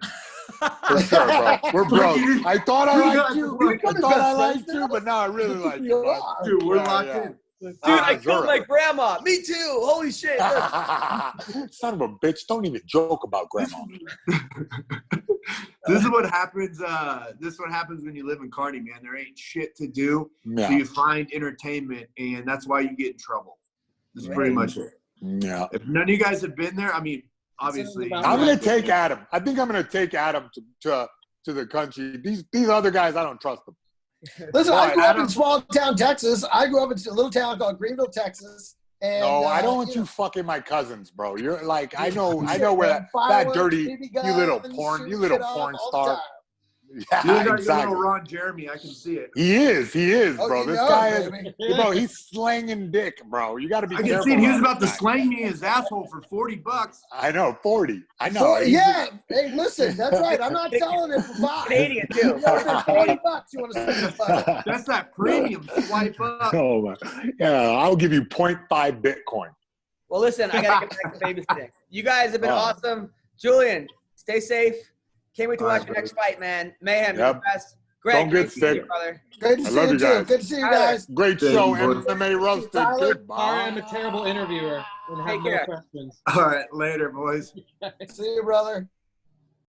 For sure, bro. We're bros. I thought I liked you. We're I becoming thought I best liked friends you, now? but now I really like We you, bud. are. Dude, we're Yeah, locked yeah. in. Dude, I killed Missouri. my grandma. Me too. Holy shit. Son of a bitch, don't even joke about grandma. This is what happens. This is what happens when you live in Kearney, man. There ain't shit to do, so Yeah. you find entertainment, and that's why you get in trouble. That's pretty much it. Yeah. If none of you guys have been there, I mean, obviously, about I'm gonna take Adam. I think I'm gonna take Adam to the country. These other guys, I don't trust them. Listen, I grew up Adam- in small town Texas. I grew up in a little town called Greenville, Texas. And, No, I don't want you you know, fucking my cousins, bro. You're like, I know shit, where man, that fireworks, dirty, BB you little guns, porn, shoot you little shit off porn all the star. time. Yeah, you look like a exactly. little Ron Jeremy. I can see it. He is, Oh, bro. you This know, guy is, baby. bro. He's slanging dick, bro. You got to be I can careful. see it. He was around about to this guy. slang me in his asshole for $40. I know, 40. I know. So, He's- yeah, hey, listen, that's right. I'm not selling it for $5. Canadian, too. You know, for $40, you want to spend the money. That's that premium swipe up. Oh my. Yeah, I'll give you 0.5 Bitcoin. Well, listen, I got to get back to babysitting. You guys have been awesome. Julian, stay safe. Can't wait to watch your next fight, man. Mayhem, you're the best. Greg, Don't get sick. you, brother. Great to see you, too. Good to see you guys. Great show, MMA Roasted. Sorry, Goodbye. I'm a terrible interviewer and have Take no care. questions. All right, later, boys. See you, brother.